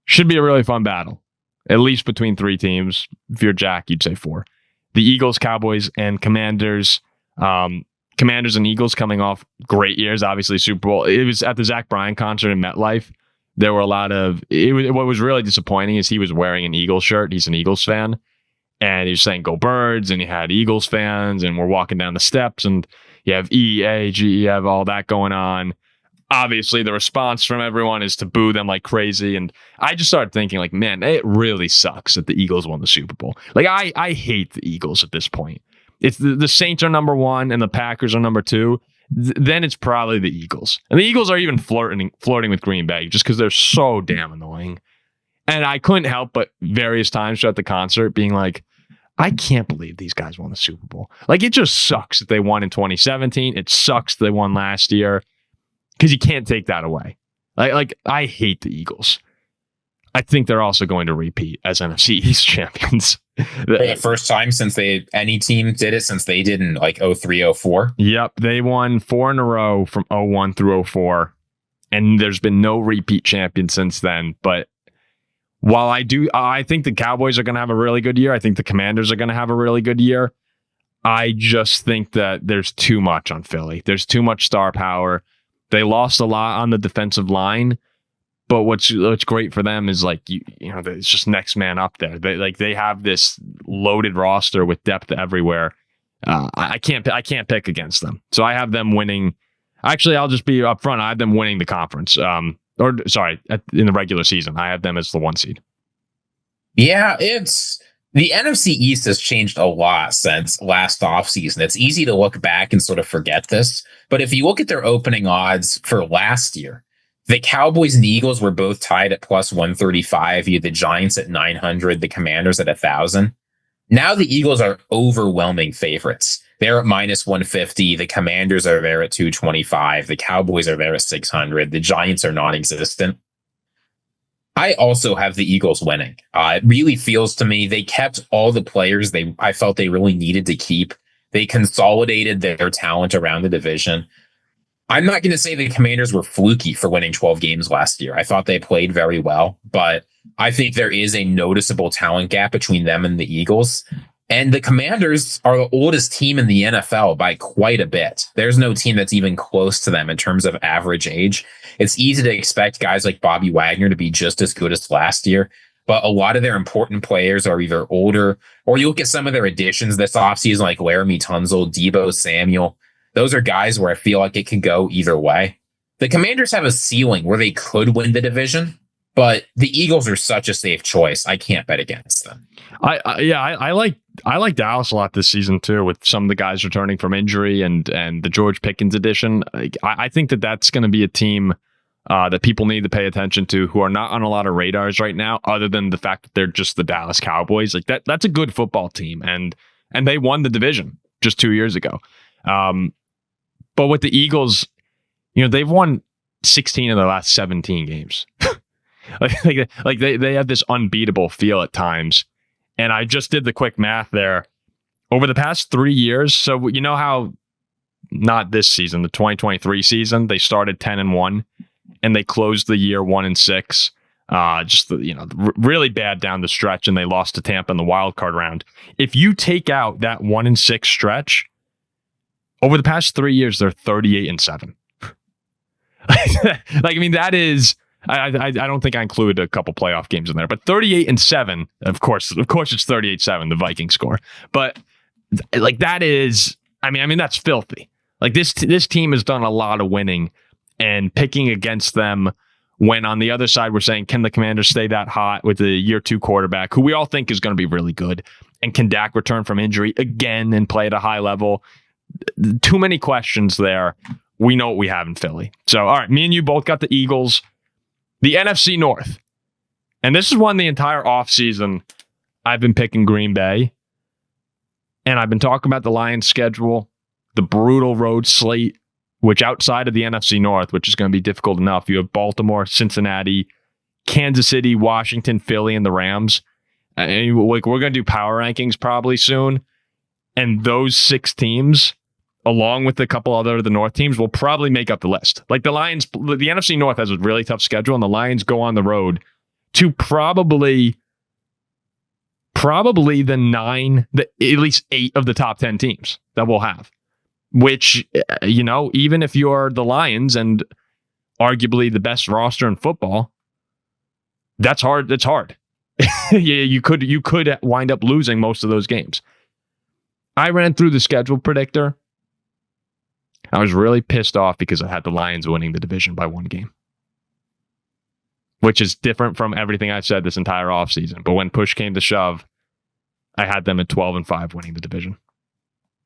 should be a really fun battle, at least between three teams. If you're Jack, you'd say four. The Eagles, Cowboys, and Commanders. Commanders and Eagles coming off great years, obviously Super Bowl. It was at the Zach Bryan concert in MetLife. There were a lot of what was really disappointing is he was wearing an Eagles shirt. He's an Eagles fan. And he was saying "Go Birds," and he had Eagles fans, and we're walking down the steps, and you have EAG, you have all that going on. Obviously, the response from everyone is to boo them like crazy. And I just started thinking, like, man, it really sucks that the Eagles won the Super Bowl. Like, I hate the Eagles at this point. It's the Saints are number one and the Packers are number two. Then it's probably the Eagles. And the Eagles are even flirting with Green Bay just because they're so damn annoying. And I couldn't help but various times throughout the concert being like, I can't believe these guys won the Super Bowl. Like, it just sucks that they won in 2017. It sucks they won last year because you can't take that away. Like I hate the Eagles. I think they're also going to repeat as NFC East champions. For the first time since any team did it since they did in like 03-04. Yep. They won 4 in a row from 01 through 04. And there's been no repeat champion since then. But while I think the Cowboys are going to have a really good year. I think the Commanders are going to have a really good year. I just think that there's too much on Philly. There's too much star power. They lost a lot on the defensive line. But what's great for them is like you know it's just next man up there. They have this loaded roster with depth everywhere. I can't pick against them, so I have them winning. Actually, I'll just be upfront. I have them winning the conference. In the regular season, I have them as the 1 seed. Yeah, it's the NFC East has changed a lot since last offseason. It's easy to look back and sort of forget this, but if you look at their opening odds for last year. The Cowboys and the Eagles were both tied at plus 135. You had the Giants at 900, the Commanders at 1,000. Now the Eagles are overwhelming favorites. They're at minus 150. The Commanders are there at 225. The Cowboys are there at 600. The Giants are non-existent. I also have the Eagles winning. It really feels to me they kept all the players I felt they really needed to keep. They consolidated their talent around the division. I'm not going to say the Commanders were fluky for winning 12 games last year. I thought they played very well, but I think there is a noticeable talent gap between them and the Eagles. And the Commanders are the oldest team in the NFL by quite a bit. There's no team that's even close to them in terms of average age. It's easy to expect guys like Bobby Wagner to be just as good as last year, but a lot of their important players are either older, or you look at some of their additions this offseason, like Laramie Tunsil, Deebo Samuel. Those are guys where I feel like it could go either way. The Commanders have a ceiling where they could win the division, but the Eagles are such a safe choice. I can't bet against them. I like Dallas a lot this season too, with some of the guys returning from injury and the George Pickens edition. I think that's going to be a team that people need to pay attention to, who are not on a lot of radars right now, other than the fact that they're just the Dallas Cowboys. Like that's a good football team, and they won the division just 2 years ago. But with the Eagles, they've won 16 of their last 17 games. like they have this unbeatable feel at times. And I just did the quick math there. Over the past 3 years, so you know how not this season, the 2023 season, they started 10-1 and they closed the year 1-6. Really bad down the stretch, and they lost to Tampa in the wild card round. If you take out that 1-6 stretch, over the past 3 years, they're 38-7. That is. I don't think I included a couple playoff games in there, but 38-7. Of course, it's 38-7. The Vikings score, but that is. That's filthy. This team has done a lot of winning, and picking against them when on the other side we're saying, can the Commanders stay that hot with the year 2 quarterback, who we all think is going to be really good, and can Dak return from injury again and play at a high level? Too many questions there. We know what we have in Philly. So, all right, me and you both got the Eagles. The NFC North. And this is one the entire offseason I've been picking Green Bay. And I've been talking about the Lions' schedule, the brutal road slate, which outside of the NFC North, which is going to be difficult enough, you have Baltimore, Cincinnati, Kansas City, Washington, Philly, and the Rams. And we're going to do power rankings probably soon. And those 6 teams, along with a couple other of the North teams, will probably make up the list. Like the Lions, the NFC North has a really tough schedule, and the Lions go on the road to probably at least 8 of the top 10 teams that we'll have. Which, even if you're the Lions and arguably the best roster in football, that's hard. That's hard. you could wind up losing most of those games. I ran through the schedule predictor. I was really pissed off because I had the Lions winning the division by 1 game, which is different from everything I've said this entire offseason. But when push came to shove, I had them at 12-5 winning the division.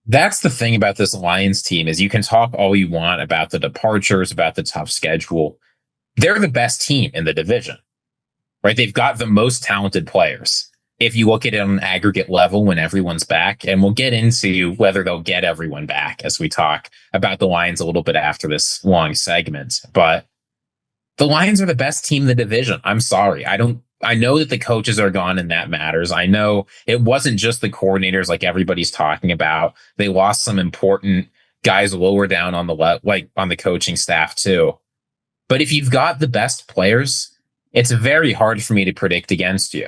That's the thing about this Lions team is you can talk all you want about the departures, about the tough schedule. They're the best team in the division, right? They've got the most talented players. If you look at it on an aggregate level when everyone's back, and we'll get into whether they'll get everyone back as we talk about the Lions a little bit after this long segment. But the Lions are the best team in the division. I'm sorry. I know that the coaches are gone and that matters. I know it wasn't just the coordinators like everybody's talking about. They lost some important guys lower down on the coaching staff too. But if you've got the best players, it's very hard for me to predict against you.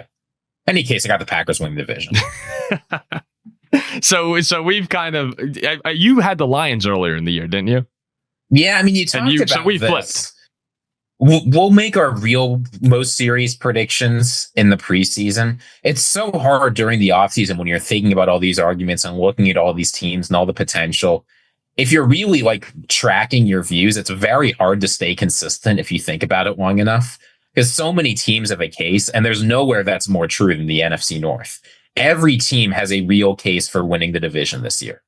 In any case, I got the Packers winning the division. So we've kind of, you had the Lions earlier in the year, didn't you? Yeah, I mean, you talked about so we this. Flipped. We'll make our real most serious predictions in the preseason. It's so hard during the offseason when you're thinking about all these arguments and looking at all these teams and all the potential. If you're really tracking your views, it's very hard to stay consistent if you think about it long enough, because so many teams have a case, and there's nowhere that's more true than the NFC North. Every team has a real case for winning the division this year.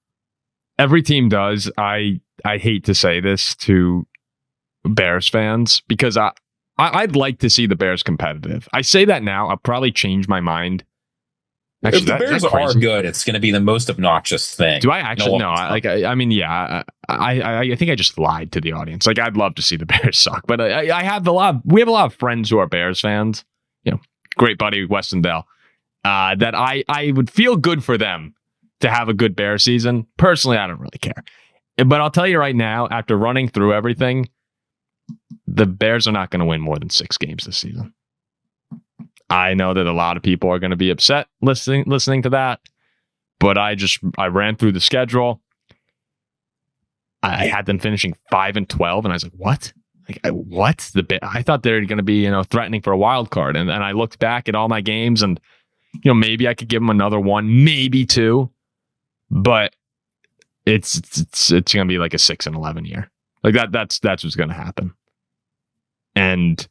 Every team does. I hate to say this to Bears fans because I'd like to see the Bears competitive. I say that now. I'll probably change my mind. Actually, if the Bears are good, it's going to be the most obnoxious thing. Do I actually? No. I think I just lied to the audience. I'd love to see the Bears suck, but we have a lot of friends who are Bears fans. Great buddy Weston Bell. That I would feel good for them to have a good Bear season. Personally, I don't really care. But I'll tell you right now, after running through everything, the Bears are not going to win more than 6 games this season. I know that a lot of people are going to be upset listening to that, but I ran through the schedule. I had them finishing 5-12, and I was like, what? What? I thought they were going to be, threatening for a wild card. And I looked back at all my games and, maybe I could give them another 1, maybe 2, but it's going to be like a 6-11 year. That's what's going to happen. And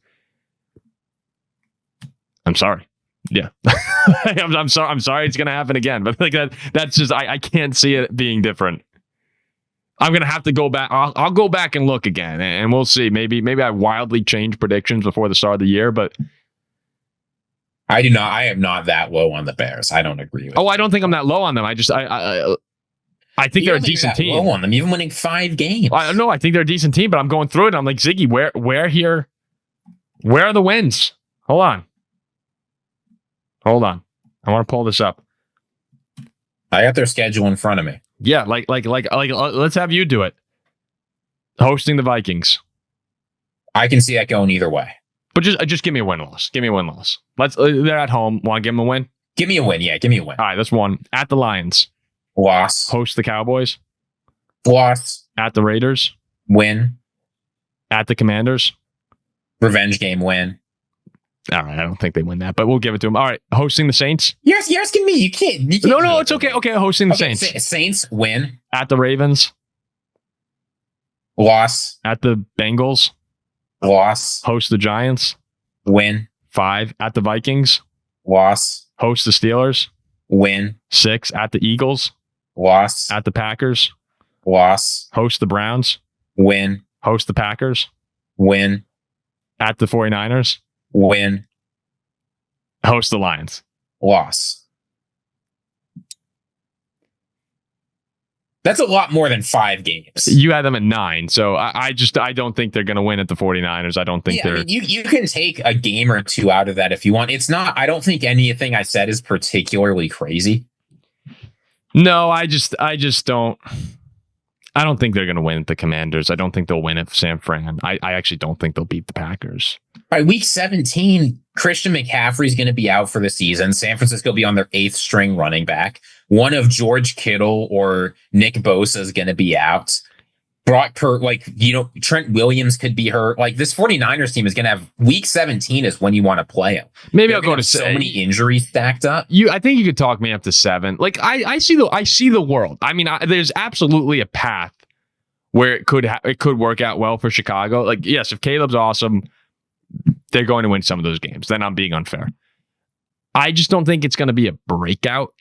I'm sorry. Yeah. I'm sorry it's going to happen again, but that's just, I can't see it being different. I'm going to have to go back. I'll go back and look again and we'll see. Maybe I wildly change predictions before the start of the year, but I do not. I am not that low on the Bears. I don't agree with I don't think I'm that low on them. I think they're a decent team. Low on them, even winning 5 games. I don't know. I think they're a decent team, but I'm going through it. And I'm like, Ziggy, where are the wins? Hold on. I want to pull this up. I got their schedule in front of me. Yeah, let's have you do it. Hosting the Vikings. I can see that going either way. But just give me a win-loss. Give me a win-loss. They're at home. Want to give them a win? Give me a win. Yeah, give me a win. All right, that's 1. At the Lions. Loss. Host the Cowboys. Loss. At the Raiders. Win. At the Commanders. Revenge game win. All right, I don't think they win that, but we'll give it to them. All right, hosting the Saints. You're asking me. You can't. No, it's okay. Okay, hosting the Saints. Saints win. At the Ravens. Loss. At the Bengals. Loss. Host the Giants. Win. 5. At the Vikings. Loss. Host the Steelers. Win. 6. At the Eagles. Loss. At the Packers. Loss. Host the Browns. Win. Host the Packers. Win. At the 49ers. Win. Host the Lions. Loss. That's a lot more than 5 games. You had them at 9. So I don't think they're going to win at the 49ers. I don't think they're. I mean, you can take a game or 2 out of that if you want. It's not. I don't think anything I said is particularly crazy. No, I just don't. I don't think they're going to win at the Commanders. I don't think they'll win at San Fran. I actually don't think they'll beat the Packers. By week 17, Christian McCaffrey's going to be out for the season. San Francisco will be on their 8th string running back. One of George Kittle or Nick Bosa is going to be out. Trent Williams could be hurt. Like, this 49ers team is going to have week 17 is when you want to play them. Maybe I'll go to so many injuries stacked up. I think you could talk me up to 7. Like, I see the world. I mean, there's absolutely a path where it could work out well for Chicago. Like, yes, if Caleb's awesome, they're going to win some of those games. Then I'm being unfair. I just don't think it's going to be a breakout.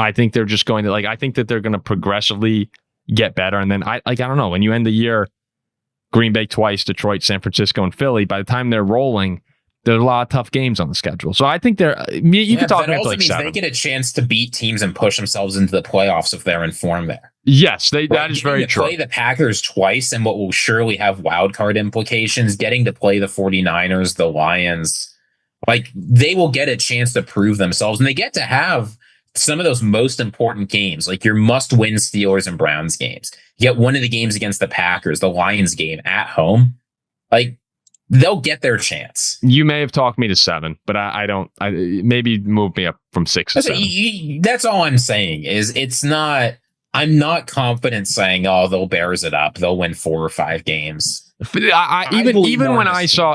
I think they're just going to I think that they're going to progressively get better. And then I don't know, when you end the year, Green Bay twice, Detroit, San Francisco, and Philly, by the time they're rolling, there's a lot of tough games on the schedule. So I think you could talk about like 7. They get a chance to beat teams and push themselves into the playoffs if they're in form there. Yes, that is very true. Play the Packers twice and what will surely have wild card implications, getting to play the 49ers, the Lions, like they will get a chance to prove themselves, and they get to have some of those most important games, like your must-win Steelers and Browns games. You get one of the games against the Packers, the Lions game at home. Like, they'll get their chance. You may have talked me to 7, but I don't. Maybe move me up from 6 to 7. That's all I'm saying. Is it's not. I'm not confident saying, "Oh, they'll Bears it up. They'll win 4 or 5 games." Even when I saw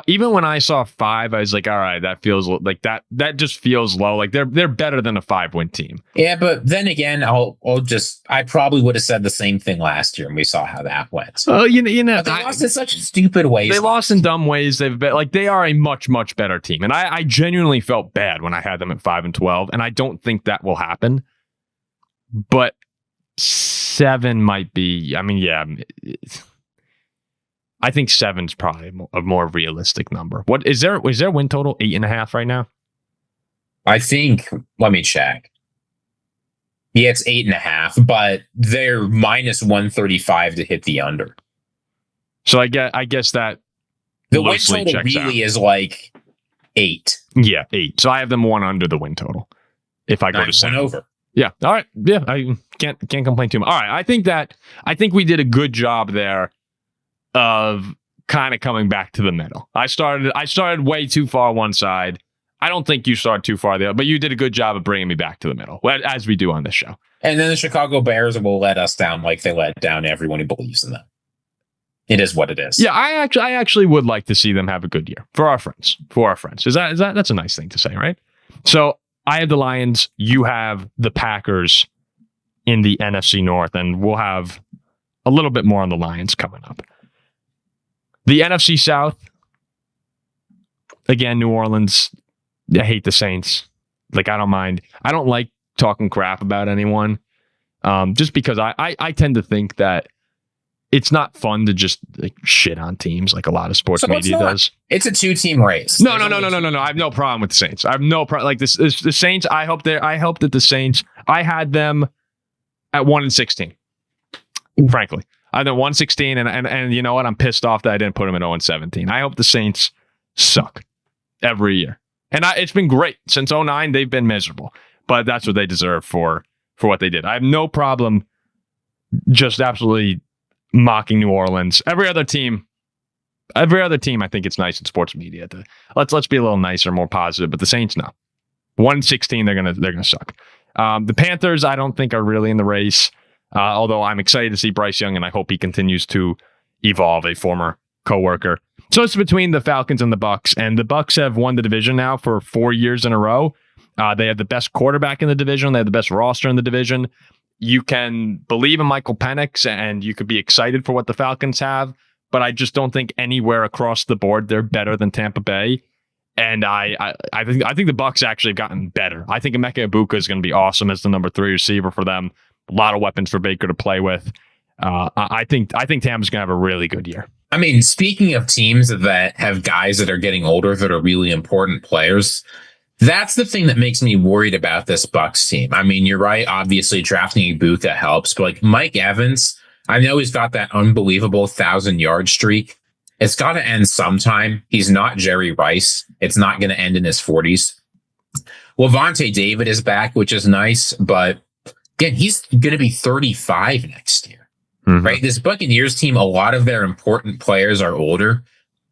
5, I was like, all right, that feels like that just feels low. Like they're better than a 5-win team. Yeah, but then again, I probably would have said the same thing last year, and we saw how that went. Oh, they lost in such stupid ways. They lost in dumb ways. They are a much, much better team. And I genuinely felt bad when I had them at 5-12, and I don't think that will happen. But 7 might be. I mean, yeah. I think 7's probably a more realistic number. What is there win total 8.5 right now? I think, let me check. Yeah, it's 8.5, but they're minus 135 to hit the under. So I guess that the win total really is like 8. Yeah, 8. So I have them 1 under the win total. If I go to 7 over. Yeah. All right. Yeah, I can't complain too much. All right. I think we did a good job there of kind of coming back to the middle. I started way too far one side. I don't think you started too far the other, but you did a good job of bringing me back to the middle, as we do on this show. And then the Chicago Bears will let us down like they let down everyone who believes in them. It is what it is. Yeah, I actually would like to see them have a good year for our friends. Is that's a nice thing to say, right? So I have the Lions, you have the Packers in the NFC North, and we'll have a little bit more on the Lions coming up. The NFC South, again, New Orleans. I hate the Saints. Like, I don't mind. I don't like talking crap about anyone, just because I tend to think that it's not fun to just shit on teams like a lot of sports media does. It's a 2-team race. No. I have no problem with the Saints. I have no problem. Like this, the Saints. I hope that the Saints. I had them at 1-16. Frankly, I had them 1-16, and you know what? I'm pissed off that I didn't put them at 0-17. I hope the Saints suck every year, and it's been great since 2009. They've been miserable, but that's what they deserve for what they did. I have no problem just absolutely mocking New Orleans. Every other team, I think it's nice in sports media to let's be a little nicer, more positive. But the Saints, no. 1-16, they're gonna suck. The Panthers, I don't think are really in the race. Although I'm excited to see Bryce Young, and I hope he continues to evolve, a former coworker. So it's between the Falcons and the Bucs, and the Bucs have won the division now for 4 years in a row. They have the best quarterback in the division. They have the best roster in the division. You can believe in Michael Penix, and you could be excited for what the Falcons have, but I just don't think anywhere across the board they're better than Tampa Bay. And I think the Bucs actually have gotten better. I think Emeka Egbuka is going to be awesome as the number 3 receiver for them. A lot of weapons for Baker to play with. I think Tampa's going to have a really good year. I mean, speaking of teams that have guys that are getting older that are really important players, That's the thing that makes me worried about this Bucs team. I mean, you're right. Obviously, drafting Ibuka helps, but like Mike Evans, I know he's got that unbelievable 1,000-yard streak. It's got to end sometime. He's not Jerry Rice. It's not going to end in his 40s. Levante David is back, which is nice, but again, he's going to be 35 next year, right? This Buccaneers team, a lot of their important players are older.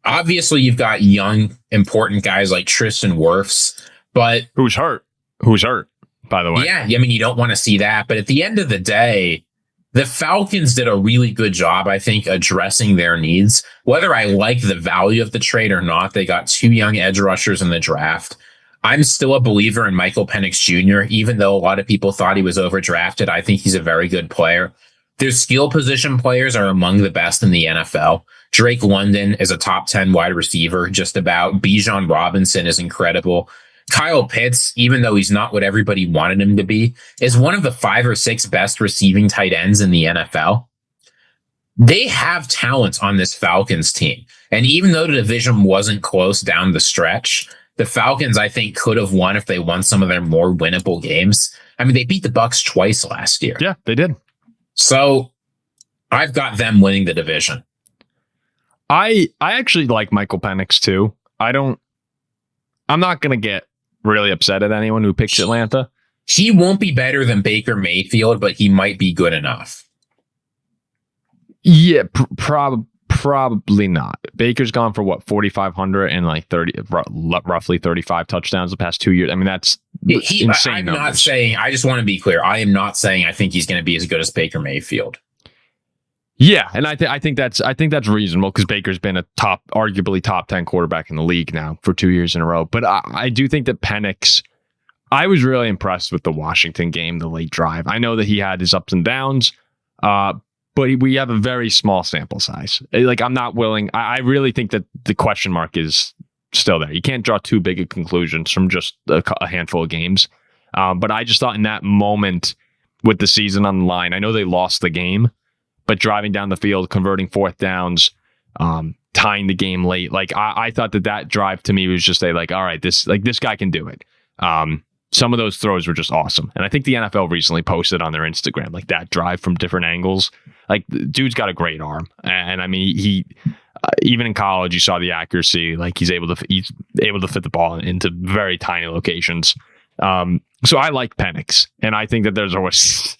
Obviously, you've got young, important guys like Tristan Wirfs, but who's hurt, by the way. Yeah, I mean, you don't want to see that. But at the end of the day, the Falcons did a really good job, I think, addressing their needs. Whether I like the value of the trade or not, they got 2 young edge rushers in the draft. I'm still a believer in Michael Penix Jr., even though a lot of people thought he was overdrafted. I think he's a very good player. Their skill position players are among the best in the NFL. Drake London is a top 10 wide receiver, just about. Bijan Robinson is incredible. Kyle Pitts, even though he's not what everybody wanted him to be, is one of the 5 or 6 best receiving tight ends in the NFL. They have talent on this Falcons team. And even though the division wasn't close down the stretch, the Falcons, I think, could have won if they won some of their more winnable games. I mean, they beat the Bucs twice last year. Yeah, they did. So I've got them winning the division. I actually like Michael Penix too. I'm not going to get really upset at anyone who picks Atlanta. He won't be better than Baker Mayfield, but he might be good enough. Yeah, probably not. Baker's gone for what, 4,500 and like roughly 35 touchdowns the past 2 years. I mean, that's insane. I'm numbers. Not saying. I just want to be clear. I am not saying I think he's going to be as good as Baker Mayfield. Yeah, and I think that's reasonable because Baker's been arguably top 10 quarterback in the league now for 2 years in a row. But I do think that Penix, I was really impressed with the Washington game, the late drive. I know that he had his ups and downs, but we have a very small sample size. Like, I'm not willing. I really think that the question mark is still there. You can't draw too big of conclusions from just a handful of games. But I just thought in that moment with the season on the line, I know they lost the game, but driving down the field, converting 4th downs, tying the game late, like I thought that drive to me was just all right, this guy can do it. Some of those throws were just awesome, and I think the NFL recently posted on their Instagram like that drive from different angles. Like, dude's got a great arm, and I mean he even in college you saw the accuracy. Like he's able to fit the ball into very tiny locations. So I like Penix, and I think that there's always.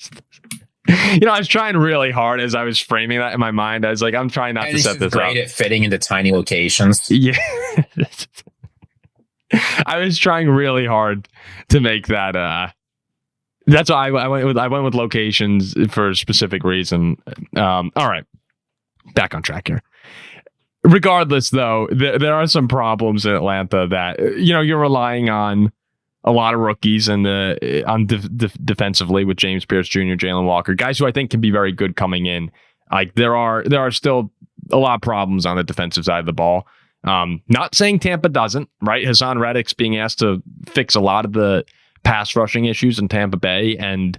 I was trying really hard as I was framing that in my mind. I was like, I'm trying not to set this up. Great at fitting into tiny locations. Yeah. I was trying really hard to make that. That's why I went with locations for a specific reason. All right. Back on track here. Regardless, though, there are some problems in Atlanta that, you're relying on a lot of rookies and defensively with James Pierce Jr., Jalen Walker, guys who I think can be very good coming in. Like there are still a lot of problems on the defensive side of the ball. Not saying Tampa doesn't, right? Hassan Reddick's being asked to fix a lot of the pass rushing issues in Tampa Bay, and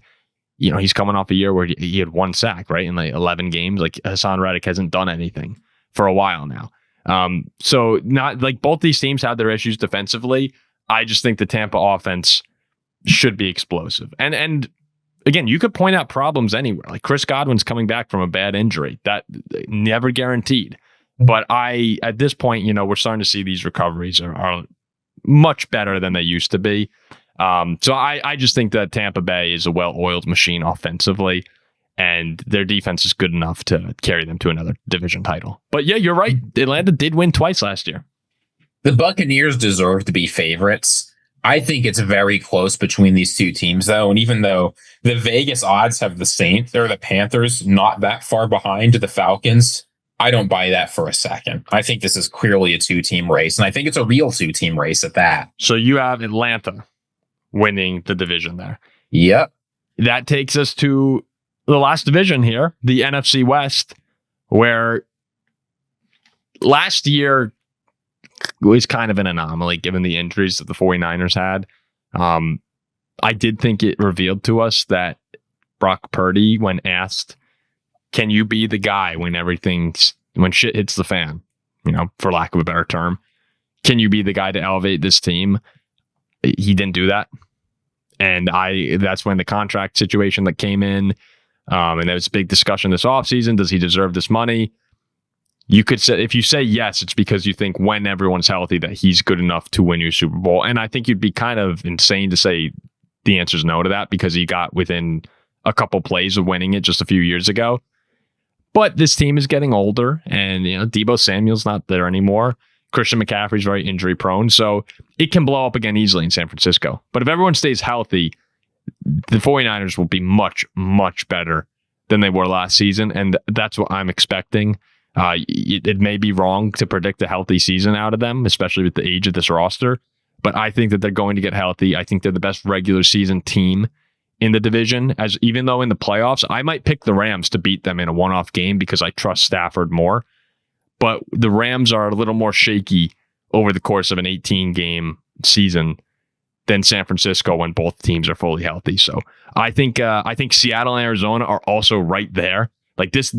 he's coming off a year where he had 1 sack, right, in like 11 games. Like Hassan Reddick hasn't done anything for a while now. So not like both these teams have their issues defensively. I just think the Tampa offense should be explosive. And again, you could point out problems anywhere. Like Chris Godwin's coming back from a bad injury. That never guaranteed. But at this point, we're starting to see these recoveries are much better than they used to be. So I just think that Tampa Bay is a well-oiled machine offensively, and their defense is good enough to carry them to another division title. But yeah, you're right. Atlanta did win twice last year. The Buccaneers deserve to be favorites. I think it's very close between these two teams, though. And even though the Vegas odds have the Saints or the Panthers not that far behind the Falcons, I don't buy that for a second. I think this is clearly a 2-team race, and I think it's a real 2-team race at that. So you have Atlanta winning the division there. Yep. That takes us to the last division here, the NFC West, where last year was kind of an anomaly given the injuries that the 49ers had. I did think it revealed to us that Brock Purdy, when asked, can you be the guy when shit hits the fan, for lack of a better term, can you be the guy to elevate this team? He didn't do that. And that's when the contract situation that came in. And there was a big discussion this offseason. Does he deserve this money? You could say, if you say yes, it's because you think when everyone's healthy that he's good enough to win your Super Bowl. And I think you'd be kind of insane to say the answer is no to that, because he got within a couple plays of winning it just a few years ago. But this team is getting older, and Deebo Samuel's not there anymore. Christian McCaffrey's very injury prone, so it can blow up again easily in San Francisco. But if everyone stays healthy, the 49ers will be much, much better than they were last season, and that's what I'm expecting. It may be wrong to predict a healthy season out of them, especially with the age of this roster, but I think that they're going to get healthy. I think they're the best regular season team in the division, as even though in the playoffs, I might pick the Rams to beat them in a one-off game because I trust Stafford more. But the Rams are a little more shaky over the course of an 18-game season than San Francisco when both teams are fully healthy. So I think Seattle and Arizona are also right there. Like this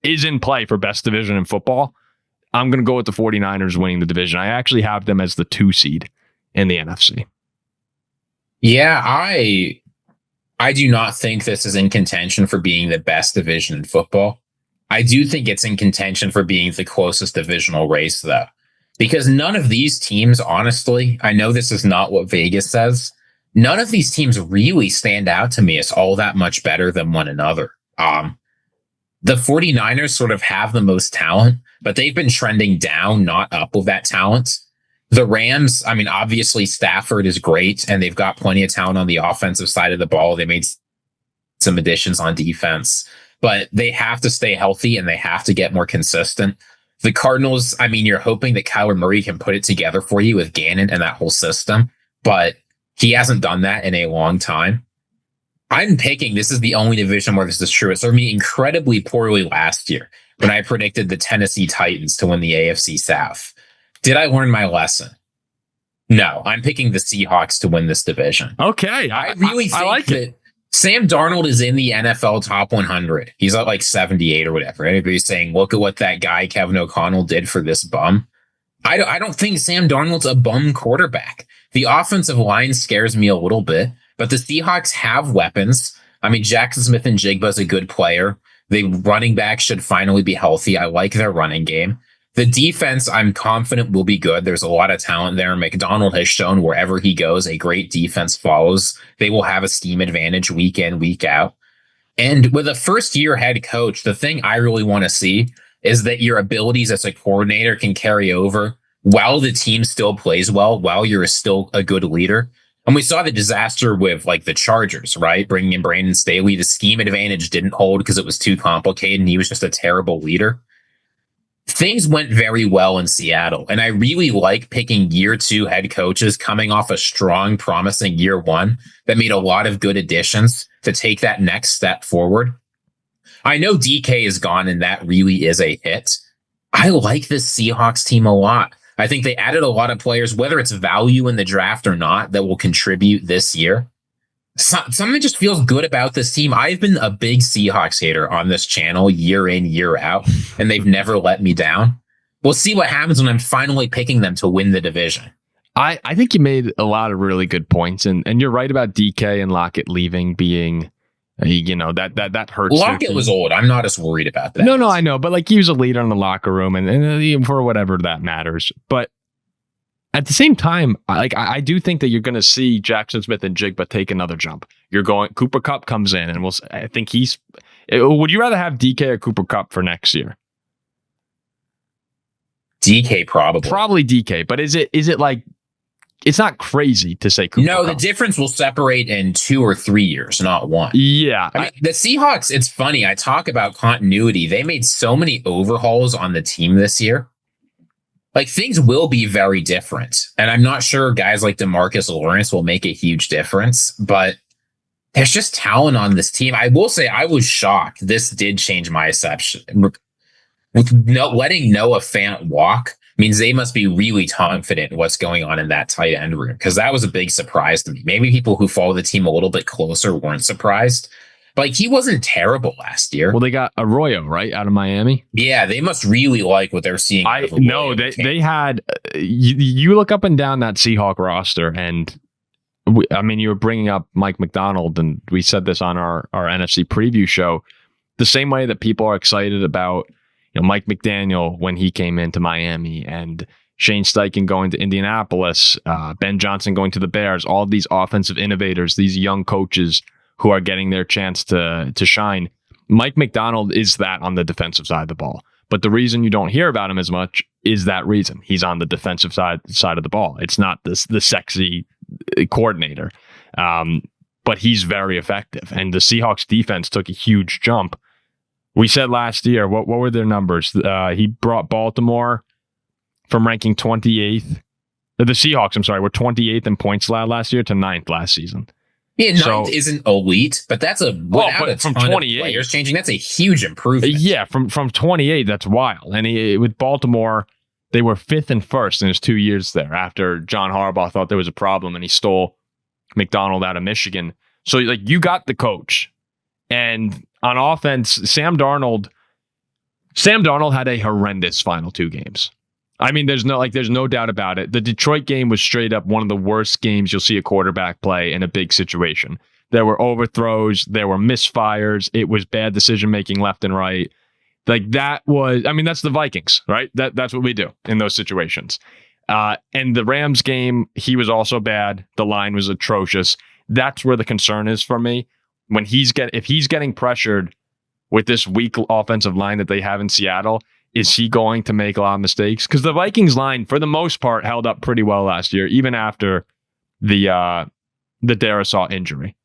is in play for best division in football. I'm going to go with the 49ers winning the division. I actually have them as the 2 seed in the NFC. Yeah, I do not think this is in contention for being the best division in football. I do think it's in contention for being the closest divisional race, though, because none of these teams, honestly, I know this is not what Vegas says, none of these teams really stand out to me as all that much better than one another. The 49ers sort of have the most talent, but they've been trending down, not up with that talent. The Rams, I mean, obviously Stafford is great, and they've got plenty of talent on the offensive side of the ball. They made some additions on defense, but they have to stay healthy and they have to get more consistent. The Cardinals, I mean, you're hoping that Kyler Murray can put it together for you with Gannon and that whole system, but he hasn't done that in a long time. I'm picking, this is the only division where this is true. It served me incredibly poorly last year when I predicted the Tennessee Titans to win the AFC South. Did I learn my lesson? No, I'm picking the Seahawks to win this division. Okay. I really think like that Sam Darnold is in the NFL top 100. He's at like 78 or whatever. Everybody's saying, look at what that guy, Kevin O'Connell, did for this bum. I don't think Sam Darnold's a bum quarterback. The offensive line scares me a little bit, but the Seahawks have weapons. I mean, Jackson Smith and Jigba is a good player. The running back should finally be healthy. I like their running game. The defense, I'm confident, will be good. There's a lot of talent there. McDonald has shown wherever he goes, a great defense follows. They will have a scheme advantage week in, week out. And with a first-year head coach, the thing I really want to see is that your abilities as a coordinator can carry over while the team still plays well, while you're still a good leader. And we saw the disaster with like the Chargers, right? Bringing in Brandon Staley. The scheme advantage didn't hold because it was too complicated and he was just a terrible leader. Things went very well in Seattle, and I really like picking year 2 head coaches coming off a strong, promising year 1 that made a lot of good additions to take that next step forward. I know DK is gone, and that really is a hit. I like this Seahawks team a lot. I think they added a lot of players, whether it's value in the draft or not, that will contribute this year. Something just feels good about this team. I've been a big Seahawks hater on this channel year in, year out, and they've never let me down. We'll see what happens when I'm finally picking them to win the division. I think you made a lot of really good points, and you're right about DK and Lockett leaving being, that hurts. Lockett was old. I'm not as worried about that. No, I know, but like he was a leader in the locker room, and for whatever that matters. But at the same time, I do think that you're going to see Jackson Smith and Jigba take another jump. Cooper Kupp comes in, and I think would you rather have DK or Cooper Kupp for next year? DK probably. Probably DK, but is it like, it's not crazy to say Cooper Kupp. The difference will separate in 2 or 3 years, not 1. Yeah. I mean, the Seahawks, it's funny. I talk about continuity. They made so many overhauls on the team this year. Like, things will be very different. And I'm not sure guys like DeMarcus Lawrence will make a huge difference, but there's just talent on this team. I will say I was shocked. This did change my perception. Letting Noah Fant walk means they must be really confident in what's going on in that tight end room, because that was a big surprise to me. Maybe people who follow the team a little bit closer weren't surprised. But like he wasn't terrible last year. Well, they got Arroyo, right, out of Miami. Yeah, they must really like what they're seeing. They had you look up and down that Seahawk roster, and you were bringing up Mike McDonald, and we said this on our NFC preview show. The same way that people are excited about Mike McDaniel when he came into Miami, and Shane Steichen going to Indianapolis, Ben Johnson going to the Bears, all these offensive innovators, these young coaches who are getting their chance to shine. Mike McDonald is that on the defensive side of the ball. But the reason you don't hear about him as much is that reason. He's on the defensive side of the ball. It's not the sexy coordinator. But he's very effective. And the Seahawks defense took a huge jump. We said last year, what were their numbers? He brought Baltimore from ranking 28th. The Seahawks, were 28th in points allowed last year to 9th last season. Yeah, 9th isn't elite, but that's from 28 players changing. That's a huge improvement. Yeah, from 28, that's wild. And with Baltimore, they were 5th and 1st in his 2 years there after John Harbaugh thought there was a problem and he stole McDonald out of Michigan. So you got the coach. And on offense, Sam Darnold had a horrendous final 2 games. There's no doubt about it. The Detroit game was straight up one of the worst games you'll see a quarterback play in a big situation. There were overthrows, there were misfires, it was bad decision making left and right. That's the Vikings, right? That's what we do in those situations. And the Rams game, he was also bad. The line was atrocious. That's where the concern is for me. When if he's getting pressured with this weak offensive line that they have in Seattle, is he going to make a lot of mistakes? Because the Vikings line, for the most part, held up pretty well last year, even after the Darisaw injury,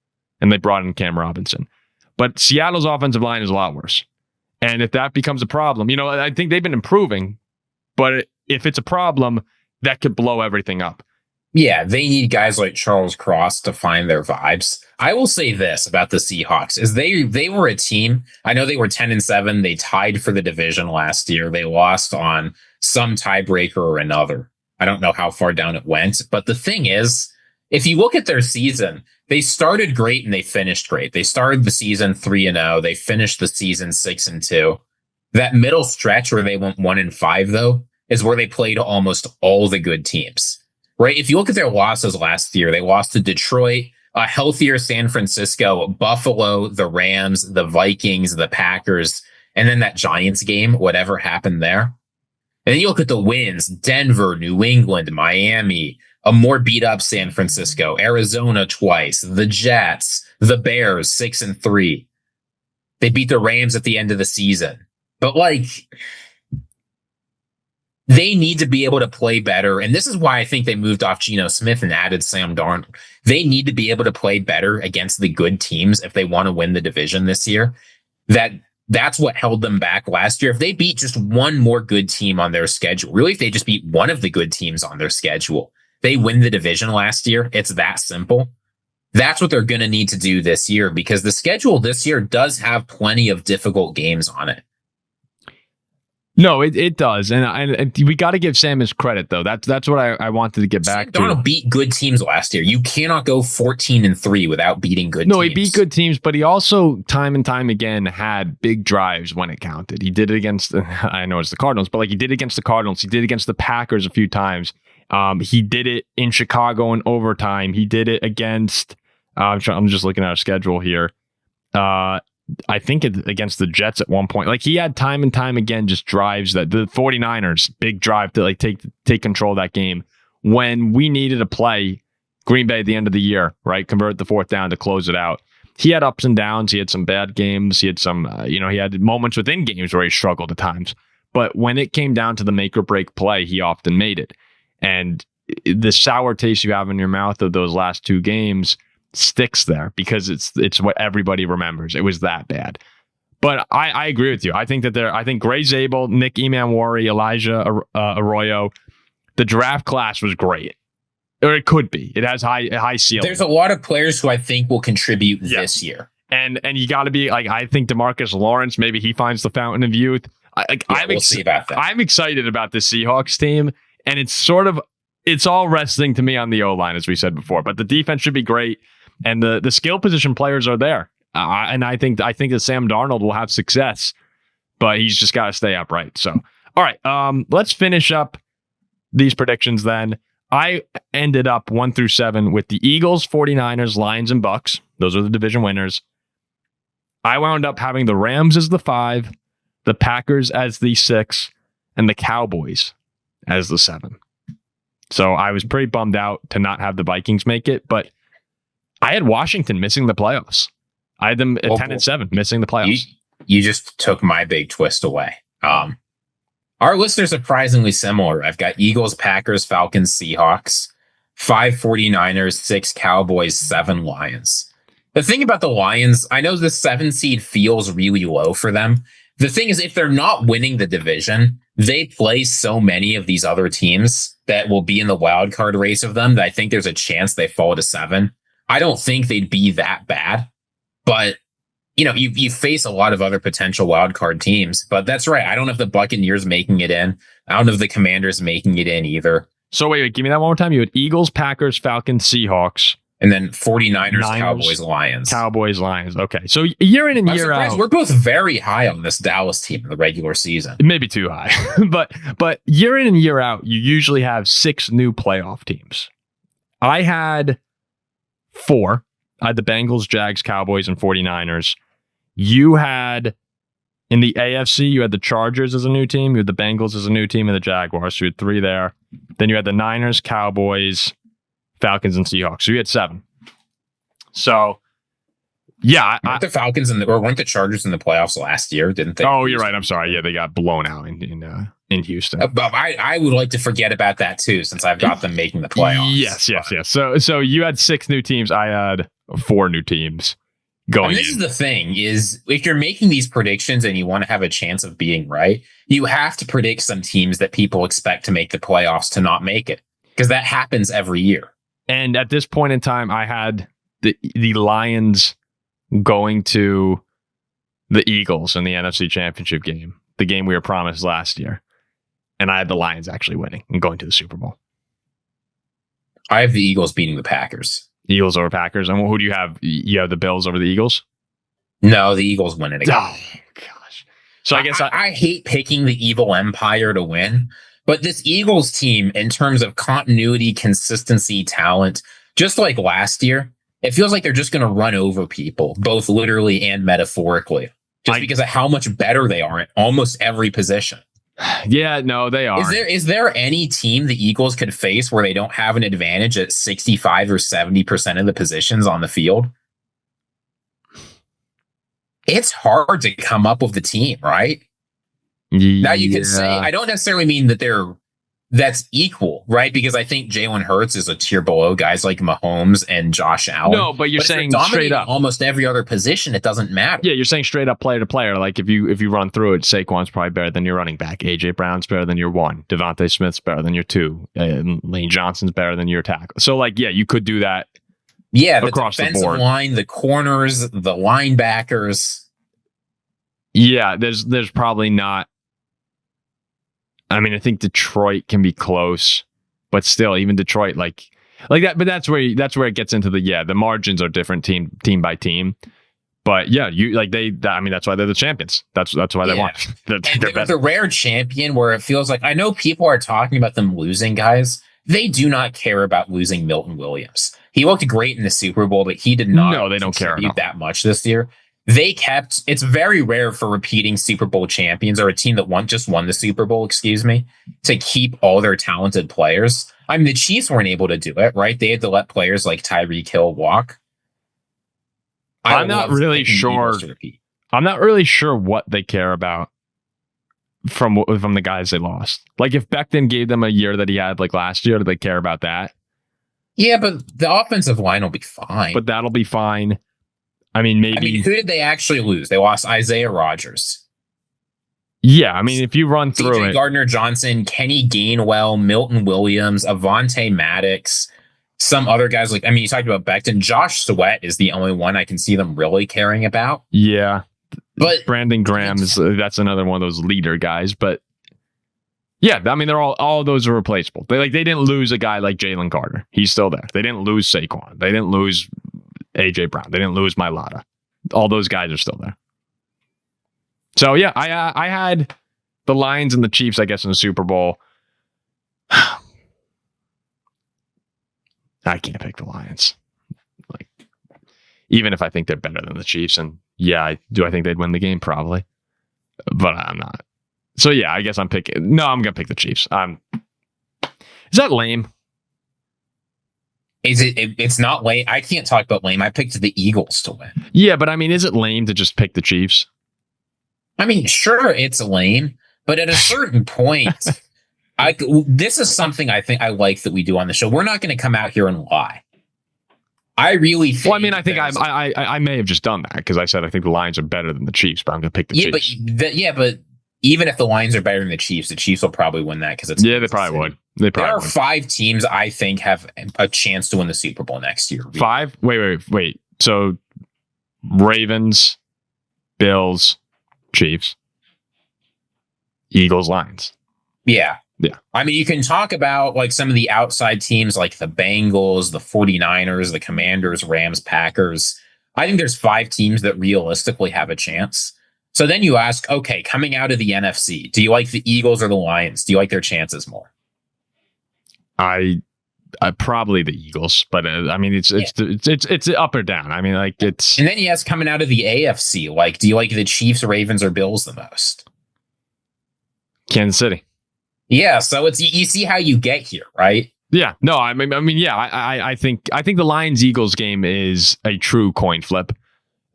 and they brought in Cam Robinson. But Seattle's offensive line is a lot worse. And if that becomes a problem, I think they've been improving, but if it's a problem, that could blow everything up. Yeah, they need guys like Charles Cross to find their vibes. I will say this about the Seahawks is they were a team. I know they were 10-7. They tied for the division last year. They lost on some tiebreaker or another. I don't know how far down it went. But the thing is, if you look at their season, they started great and they finished great. They started the season 3-0. They finished the season 6-2. That middle stretch where they went 1-5, though, is where they played almost all the good teams. Right? If you look at their losses last year, they lost to Detroit, a healthier San Francisco, Buffalo, the Rams, the Vikings, the Packers, and then that Giants game, whatever happened there. And then you look at the wins, Denver, New England, Miami, a more beat up San Francisco, Arizona twice, the Jets, the Bears, 6-3. They beat the Rams at the end of the season. But they need to be able to play better. And this is why I think they moved off Geno Smith and added Sam Darnold. They need to be able to play better against the good teams if they want to win the division this year. That's what held them back last year. If they beat just one more good team on their schedule, really, if they just beat one of the good teams on their schedule, they win the division last year. It's that simple. That's what they're going to need to do this year because the schedule this year does have plenty of difficult games on it. No, it does, and we got to give Sam his credit though. That's what I wanted to get back to. Darnold beat good teams last year. You cannot go 14-3 without beating good teams. No, he beat good teams, but he also time and time again had big drives when it counted. He did it against, I know it's the Cardinals, but he did it against the Cardinals. He did it against the Packers a few times. He did it in Chicago in overtime. He did it against. I'm just looking at our schedule here. I think against the Jets at one point. He had time and time again just drives that the 49ers, big drive to take control of that game when we needed a play. Green Bay at the end of the year, right? Convert the 4th down to close it out. He had ups and downs. He had some bad games. He had some, he had moments within games where he struggled at times. But when it came down to the make or break play, he often made it. And the sour taste you have in your mouth of those last 2 games sticks there because it's what everybody remembers. It was that bad. But I agree with you. I think I think Gray Zabel, Nick Emanwari, Elijah Arroyo, the draft class was great. Or it could be. It has high ceiling. There's a lot of players who I think will contribute this year. And you got to be I think DeMarcus Lawrence, maybe he finds the fountain of youth. We'll see about that. I'm excited about the Seahawks team, and it's all resting to me on the O-line, as we said before. But the defense should be great. And the skill position players are there. And I think that Sam Darnold will have success, but he's just got to stay upright. So, all right, let's finish up these predictions then. I ended up 1 through 7 with the Eagles, 49ers, Lions, and Bucks. Those are the division winners. I wound up having the Rams as the 5, the Packers as the 6, and the Cowboys as the 7. So I was pretty bummed out to not have the Vikings make it, but I had Washington missing the playoffs. I had them at 10 and 7, missing the playoffs. You just took my big twist away. Our list are surprisingly similar. I've got Eagles, Packers, Falcons, Seahawks, 5 49ers, 6 Cowboys, 7 Lions. The thing about the Lions, I know the 7 seed feels really low for them. The thing is, if they're not winning the division, they play so many of these other teams that will be in the wild card race of them that I think there's a chance they fall to 7. I don't think they'd be that bad, but you face a lot of other potential wild card teams. But that's right. I don't know if the Buccaneers making it in. I don't know if the Commanders making it in either. So wait, give me that one more time. You had Eagles, Packers, Falcons, Seahawks. And then 49ers, Cowboys, Lions. Cowboys, Lions. Okay. So year in and year out. We're both very high on this Dallas team in the regular season. Maybe too high. but year in and year out, you usually have 6 new playoff teams. I had 4. I had the Bengals, Jags, Cowboys, and 49ers. You had, in the AFC, you had the Chargers as a new team. You had the Bengals as a new team and the Jaguars. So you had 3 there. Then you had the Niners, Cowboys, Falcons, and Seahawks. So you had 7. So, yeah. Weren't the Falcons weren't the Chargers in the playoffs last year? Didn't they? Oh, you're right. I'm sorry. Yeah, they got blown out in Houston. But I would like to forget about that too, since I've got them making the playoffs. Yes. So you had 6 new teams. I had 4 new teams going. And this is the thing: is if you're making these predictions and you want to have a chance of being right, you have to predict some teams that people expect to make the playoffs to not make it, because that happens every year. And at this point in time, I had the Lions going to the Eagles in the NFC Championship game, the game we were promised last year. And I had the Lions actually winning and going to the Super Bowl. I have the Eagles beating the Packers. Eagles over Packers. And who do you have? You have the Bills over the Eagles? No, the Eagles win it again. Oh, gosh. So I guess I hate picking the evil empire to win. But this Eagles team, in terms of continuity, consistency, talent, just like last year, it feels like they're just going to run over people, both literally and metaphorically, just because of how much better they are at almost every position. Yeah, no, they are. Is there any team the Eagles could face where they don't have an advantage at 65 or 70% of the positions on the field? It's hard to come up with the team, right? Now you can say, I don't necessarily mean that that's equal, right? Because I think Jalen Hurts is a tier below guys like Mahomes and Josh Allen. No, but you're saying straight up, almost every other position, it doesn't matter. Yeah, you're saying straight up player to player. Like if you run through it, Saquon's probably better than your running back. AJ Brown's better than your 1. Devontae Smith's better than your 2. Lane Johnson's better than your tackle. So like, yeah, you could do that. Yeah, the across defensive the board. line, the corners, the linebackers. Yeah, there's probably not. I mean, I think Detroit can be close, but still, even Detroit, like that. But that's where it gets into the margins are different team by team. But yeah, that's why they're the champions. That's why they won. They're the rare champion where it feels like, I know people are talking about them losing guys. They do not care about losing Milton Williams. He looked great in the Super Bowl, but he did not. No, they don't care that much this year. It's very rare for repeating Super Bowl champions or a team that just won the Super Bowl, to keep all their talented players. I mean, the Chiefs weren't able to do it, right? They had to let players like Tyreek Hill walk. I'm not really sure. I'm not really sure what they care about from the guys they lost. Like if Becton gave them a year that he had like last year, do they care about that? Yeah, but the offensive line will be fine. But that'll be fine. I mean, maybe. Who did they actually lose? They lost Isaiah Rodgers. Yeah, I mean, if you run through it. Gardner-Johnson, Kenny Gainwell, Milton Williams, Avonte Maddox, some other guys you talked about Becton. Josh Sweat is the only one I can see them really caring about. Yeah. But Brandon Graham that's another one of those leader guys. But yeah, I mean, they're all of those are replaceable. They didn't lose a guy like Jalen Carter. He's still there. They didn't lose Saquon. They didn't lose AJ Brown. They didn't lose Mailata. all those guys are still there. So yeah, I had the Lions and the Chiefs, I guess, in the Super Bowl. I can't pick the Lions. Like, even if I think they're better than the Chiefs, and yeah, do I think they'd win the game? Probably, but I'm not. So yeah, I guess I'm gonna pick the Chiefs. Is that lame? It's not lame. I can't talk about lame. I picked the Eagles to win. Yeah, but I mean, is it lame to just pick the Chiefs? I mean, sure, it's lame, but at a certain point, this is something I think I like that we do on the show. We're not going to come out here and lie. I really think. Well, I mean, I think I may have just done that because I said I think the Lions are better than the Chiefs, but I'm going to pick the Chiefs. But even if the Lions are better than the Chiefs will probably win that because it's. Yeah, they probably would. There are 5 teams I think have a chance to win the Super Bowl next year. 5? Wait. So Ravens, Bills, Chiefs, Eagles, Lions. Yeah. Yeah. I mean, you can talk about like some of the outside teams like the Bengals, the 49ers, the Commanders, Rams, Packers. I think there's 5 teams that realistically have a chance. So then you ask, okay, coming out of the NFC, do you like the Eagles or the Lions? Do you like their chances more? I probably the Eagles, but I mean it's up or down. I mean, like it's. And then you ask, coming out of the AFC, like, do you like the Chiefs, Ravens, or Bills the most? Kansas City. Yeah, so it's you see how you get here, right? Yeah, no, I mean, yeah, I think the Lions Eagles game is a true coin flip.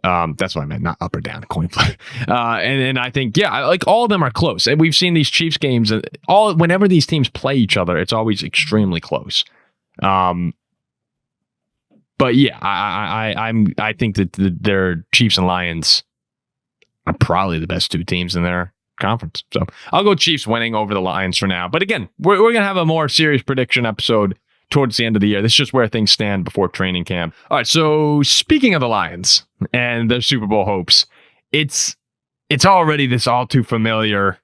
That's what I meant, not up or down, coin flip. And I think, yeah, like all of them are close. And we've seen these Chiefs games, and whenever these teams play each other, it's always extremely close. But yeah, I think that their Chiefs and Lions are probably the best 2 teams in their conference. So I'll go Chiefs winning over the Lions for now. But again, we're gonna have a more serious prediction episode towards the end of the year. This is just where things stand before training camp. All right, so speaking of the Lions and their Super Bowl hopes, it's already this all too familiar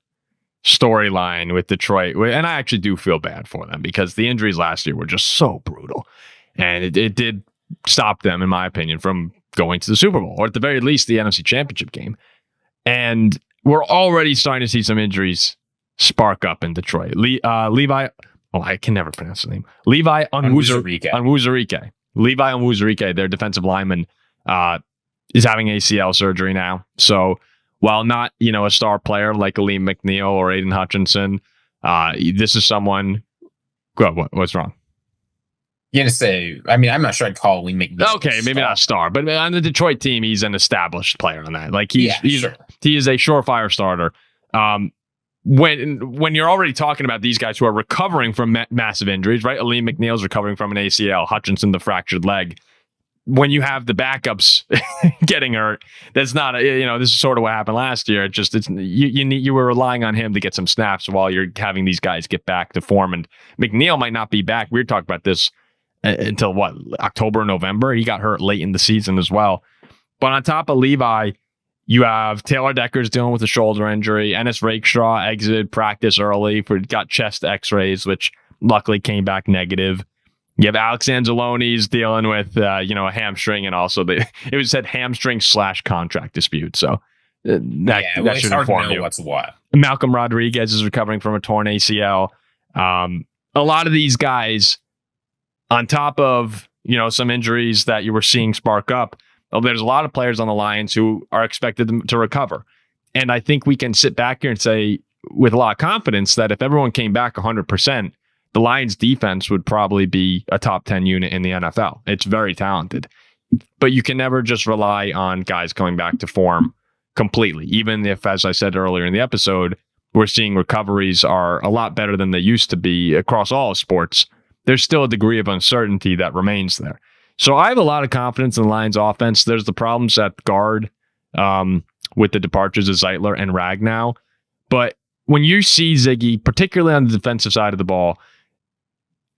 storyline with Detroit. And I actually do feel bad for them because the injuries last year were just so brutal. And it did stop them, in my opinion, from going to the Super Bowl, or at the very least, the NFC Championship game. And we're already starting to see some injuries spark up in Detroit. Levi... Oh, I can never pronounce the name. Levi Onwuzurike. Levi Onwuzurike, their defensive lineman, is having ACL surgery now. So while not, a star player like Aleem McNeil or Aiden Hutchinson, this is someone. What's wrong? You're gonna say? I mean, I'm not sure I'd call Aleem McNeil. Okay, maybe not a star, but on the Detroit team, he's an established player on that. Like he is a surefire starter. When you're already talking about these guys who are recovering from massive injuries, right? Aleem McNeil's recovering from an ACL, Hutchinson the fractured leg. When you have the backups getting hurt, that's not this is sort of what happened last year. You were relying on him to get some snaps while you're having these guys get back to form. And McNeil might not be back. We were talking about this until October, November. He got hurt late in the season as well. But on top of Levi, you have Taylor Decker's dealing with a shoulder injury. Ennis Rakestraw exited practice early got chest x-rays, which luckily came back negative. You have Alex Anzalone's dealing with, a hamstring, and also it was said hamstring/contract dispute. So that should inform you. What's what. Malcolm Rodriguez is recovering from a torn ACL. A lot of these guys, on top of, some injuries that you were seeing spark up, there's a lot of players on the Lions who are expected to recover. And I think we can sit back here and say with a lot of confidence that if everyone came back 100%, the Lions defense would probably be a top 10 unit in the NFL. It's very talented. But you can never just rely on guys coming back to form completely. Even if, as I said earlier in the episode, we're seeing recoveries are a lot better than they used to be across all sports, there's still a degree of uncertainty that remains there. So I have a lot of confidence in the Lions offense. There's the problems at guard with the departures of Ziegler and Ragnow. But when you see Ziggy, particularly on the defensive side of the ball,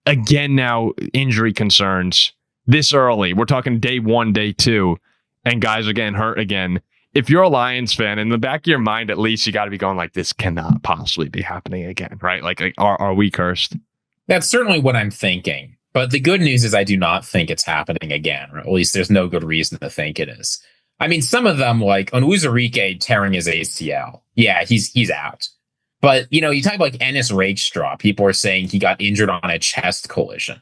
again now, injury concerns this early. We're talking day 1, day 2, and guys are getting hurt again. If you're a Lions fan, in the back of your mind, at least you got to be going like, this cannot possibly be happening again, right? Like are we cursed? That's certainly what I'm thinking. But the good news is I do not think it's happening again, or at least there's no good reason to think it is. I mean, some of them, like Onwuzurike tearing his ACL. Yeah, he's out. But, you know, you talk about like Ennis Rakestraw. People are saying he got injured on a chest collision.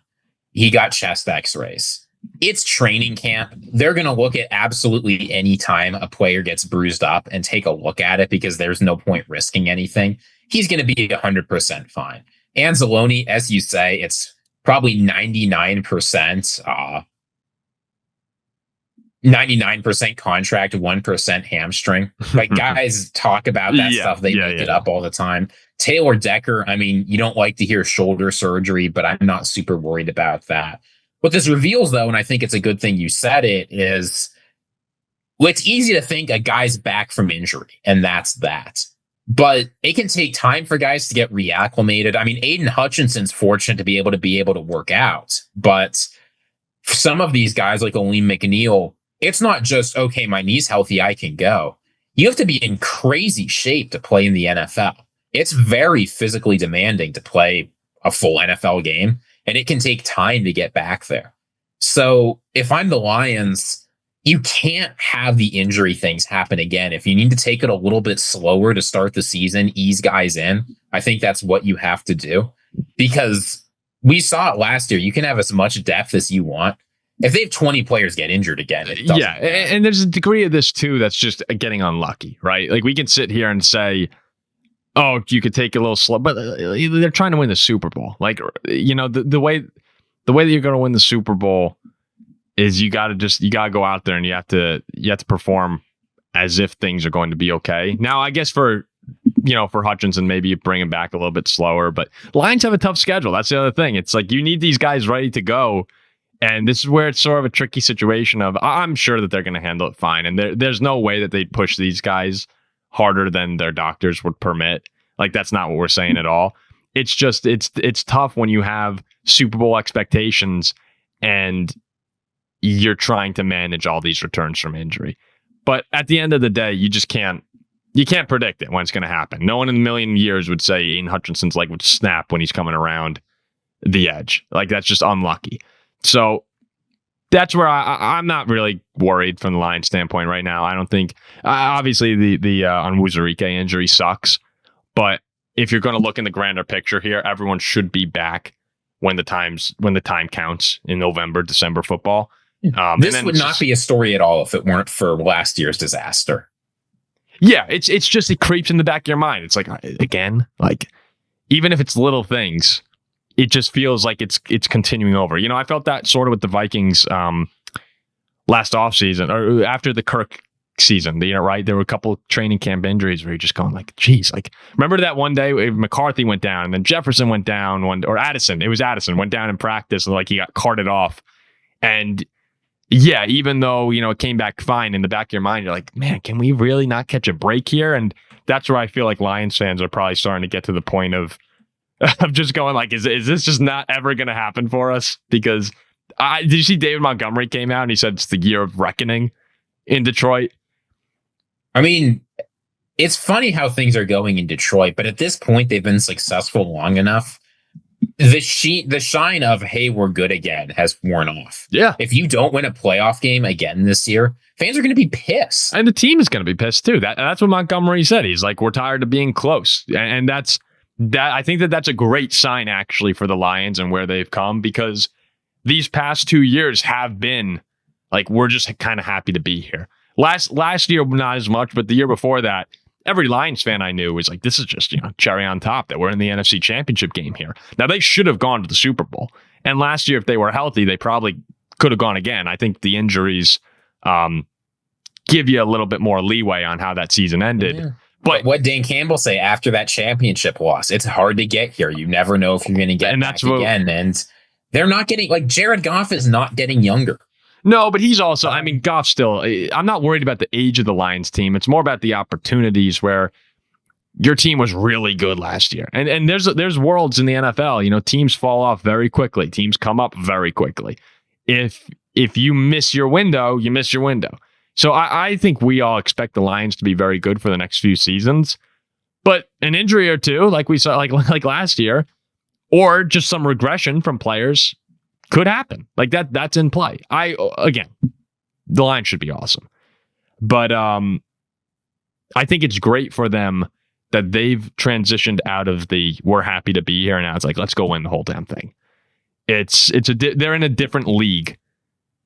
He got chest x-rays. It's training camp. They're going to look at absolutely any time a player gets bruised up and take a look at it because there's no point risking anything. He's going to be 100% fine. Anzalone, as you say, it's probably 99%, 99% contract, 1% hamstring. Like guys talk about that stuff. They make it up all the time. Taylor Decker, I mean, you don't like to hear shoulder surgery, but I'm not super worried about that. What this reveals, though, and I think it's a good thing you said it, is well, it's easy to think a guy's back from injury, and that's that. But it can take time for guys to get reacclimated. I mean, Aiden Hutchinson's fortunate to be able to work out, but for some of these guys like Aleem McNeil, it's not just, okay, my knee's healthy, I can go. You have to be in crazy shape to play in the NFL. It's very physically demanding to play a full NFL game, and it can take time to get back there. So if I'm the Lions, you can't have the injury things happen again. If you need to take it a little bit slower to start the season, ease guys in, I think that's what you have to do. Because we saw it last year. You can have as much depth as you want. If they have 20 players get injured again, it doesn't matter. And there's a degree of this too that's just getting unlucky, right? Like we can sit here and say, oh, you could take a little slow, but they're trying to win the Super Bowl. Like, you know, the way that you're going to win the Super Bowl is you got to go out there and you have to perform as if things are going to be okay. Now, I guess for Hutchinson, maybe you bring him back a little bit slower, but Lions have a tough schedule. That's the other thing. It's like you need these guys ready to go. And this is where it's sort of a tricky situation of I'm sure that they're going to handle it fine. And there's no way that they'd push these guys harder than their doctors would permit. Like, that's not what we're saying at all. It's just, it's tough when you have Super Bowl expectations and you're trying to manage all these returns from injury. But at the end of the day, you can't predict it when it's going to happen. No one in a million years would say Aiden Hutchinson's leg would snap when he's coming around the edge. Like, that's just unlucky. So that's where I'm not really worried from the Lions standpoint right now. I don't think, obviously the Onwuzurike injury sucks, but if you're going to look in the grander picture here, everyone should be back when the time counts in November, December football. This would not be a story at all if it weren't for last year's disaster. Yeah, it's just, it creeps in the back of your mind. It's like, again, like, even if it's little things, it just feels like it's continuing over. You know, I felt that sort of with the Vikings last offseason or after the Kirk season, you know, right? There were a couple of training camp injuries where you're just going like, geez, like, remember that one day McCarthy went down and then Jefferson went down or Addison, it was Addison, went down in practice and like he got carted off. And yeah, even though, you know, it came back fine, in the back of your mind, you're like, man, can we really not catch a break here? And that's where I feel like Lions fans are probably starting to get to the point of just going like, is this just not ever going to happen for us? Because did you see David Montgomery came out and he said it's the year of reckoning in Detroit? I mean, it's funny how things are going in Detroit, but at this point, they've been successful long enough. The shine of, hey, we're good again has worn off. Yeah. If you don't win a playoff game again this year, fans are going to be pissed. And the team is going to be pissed too. That's what Montgomery said. He's like, we're tired of being close. And that's I think that's a great sign actually for the Lions and where they've come, because these past 2 years have been like, we're just kind of happy to be here. Last year, not as much, but the year before that, every Lions fan I knew was like, this is just, you know, cherry on top that we're in the NFC Championship game here. Now, they should have gone to the Super Bowl. And last year, if they were healthy, they probably could have gone again. I think the injuries give you a little bit more leeway on how that season ended. Yeah. But what Dan Campbell say after that championship loss, it's hard to get here. You never know if you're going to get back again. And they're not getting, like, Jared Goff is not getting younger. No, but he's also, I mean, Goff still, I'm not worried about the age of the Lions team. It's more about the opportunities where your team was really good last year. And there's worlds in the NFL, you know, teams fall off very quickly. Teams come up very quickly. If you miss your window, you miss your window. So I think we all expect the Lions to be very good for the next few seasons. But an injury or two, like we saw, like last year, or just some regression from players could happen. Like that's in play. Again, the Lions should be awesome. But I think it's great for them that they've transitioned out of the we're happy to be here, and now it's like, let's go win the whole damn thing. They're in a different league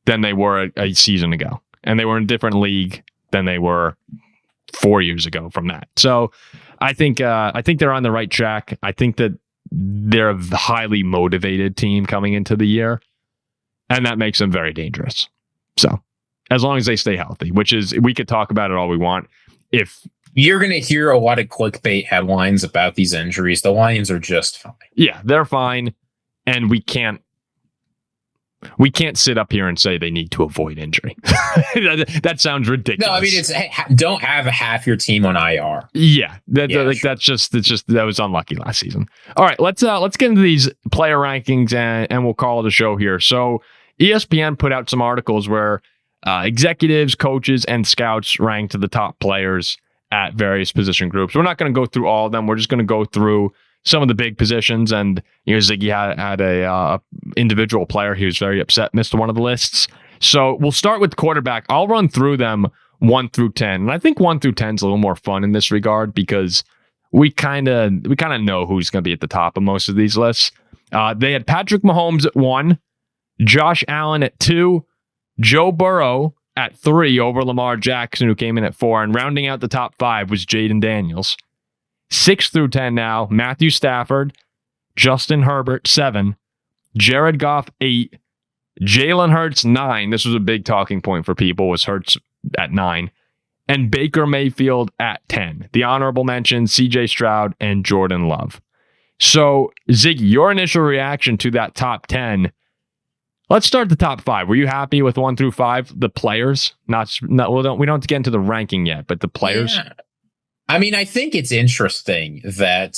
than they were a season ago, and they were in a different league than they were 4 years ago from that. So I think they're on the right track. I think that they're a highly motivated team coming into the year, and that makes them very dangerous. So as long as they stay healthy, which is, we could talk about it all we want. If you're going to hear a lot of clickbait headlines about these injuries, the Lions are just fine. Yeah, they're fine. And we can't sit up here and say they need to avoid injury. That sounds ridiculous. No, I mean, it's don't have half your team on IR. Yeah, that's just that was unlucky last season. All right, let's get into these player rankings and we'll call it a show here. So ESPN put out some articles where executives, coaches, and scouts ranked the top players at various position groups. We're not going to go through all of them. We're just going to go through some of the big positions. And Ziggy had a individual player he was very upset missed one of the lists. So we'll start with quarterback. I'll run through them 1 through 10. And I think 1 through 10 is a little more fun in this regard because we kind of know who's going to be at the top of most of these lists. They had Patrick Mahomes at 1, Josh Allen at 2, Joe Burrow at 3 over Lamar Jackson, who came in at 4, and rounding out the top 5 was Jaden Daniels. 6 through 10 now, Matthew Stafford, Justin Herbert, 7, Jared Goff, 8, Jalen Hurts, 9. This was a big talking point for people, was Hurts at 9, and Baker Mayfield at 10. The honorable mentions, CJ Stroud and Jordan Love. So, Ziggy, your initial reaction to that top 10. Let's start the top 5. Were you happy with 1 through 5? The players, we don't have to get into the ranking yet, but the players. Yeah. I mean, I think it's interesting that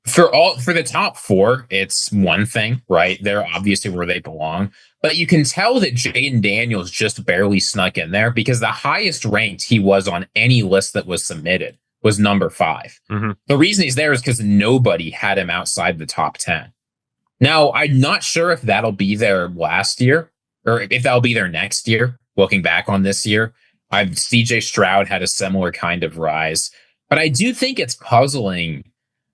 for the top 4, it's one thing, right? They're obviously where they belong, but you can tell that Jaden Daniels just barely snuck in there because the highest ranked he was on any list that was submitted was number 5. Mm-hmm. The reason he's there is because nobody had him outside the top 10. Now, I'm not sure if that'll be there last year or if that'll be there next year, looking back on this year. CJ Stroud had a similar kind of rise, but I do think it's puzzling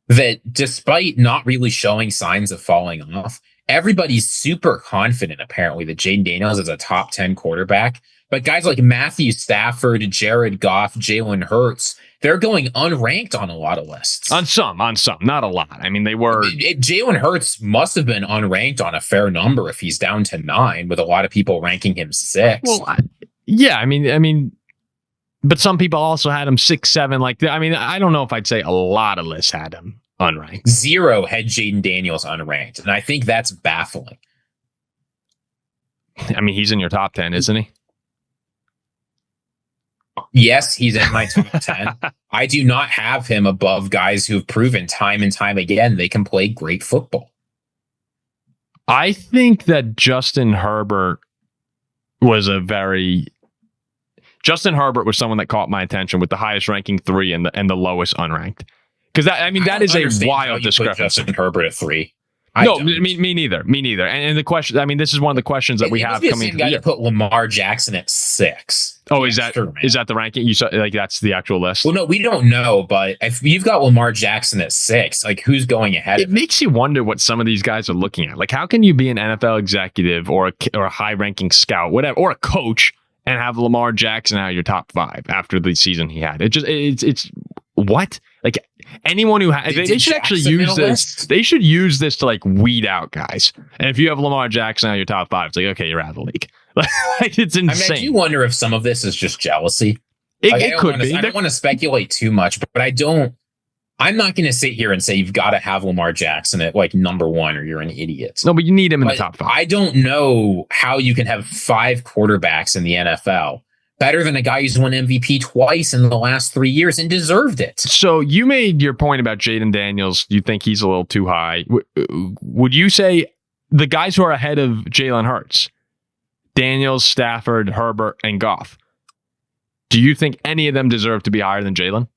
that despite not really showing signs of falling off, everybody's super confident, apparently, that Jaden Daniels is a top 10 quarterback. But guys like Matthew Stafford, Jared Goff, Jalen Hurts, they're going unranked on a lot of lists. On some, not a lot. I mean, they were. Jalen Hurts must have been unranked on a fair number if he's down to 9, with a lot of people ranking him 6. Well, yeah, I mean, but some people also had him 6, 7. I don't know if I'd say a lot of lists had him unranked. 0 had Jaden Daniels unranked, and I think that's baffling. I mean, he's in your top 10, isn't he? Yes, he's in my top 10. I do not have him above guys who have proven time and time again they can play great football. I think that Justin Herbert was someone that caught my attention with the highest ranking 3 and the lowest unranked. Because that is a wild discrepancy. Justin Herbert at 3. Me neither. And the question, I mean, this is one of the questions that we have coming. The guy to put Lamar Jackson at 6. Oh, is that the ranking? You saw, that's the actual list? Well, no, we don't know, but if you've got Lamar Jackson at 6, who's going ahead? It makes you wonder what some of these guys are looking at. How can you be an NFL executive or a high-ranking scout, whatever, or a coach, and have Lamar Jackson out of your top 5 after the season he had? It's what? Anyone who has, they should actually use this. They should use this to weed out guys. And if you have Lamar Jackson out of your top 5, it's okay, you're out of the league. It's insane. I do wonder if some of this is just jealousy. It could be. I don't want to speculate too much, but I'm not going to sit here and say you've got to have Lamar Jackson at number 1 or you're an idiot. No, but you need him in the top 5. I don't know how you can have 5 quarterbacks in the NFL better than a guy who's won MVP twice in the last 3 years and deserved it. So you made your point about Jaden Daniels. You think he's a little too high. Would you say the guys who are ahead of Jalen Hurts, Daniels, Stafford, Herbert, and Goff, do you think any of them deserve to be higher than Jalen?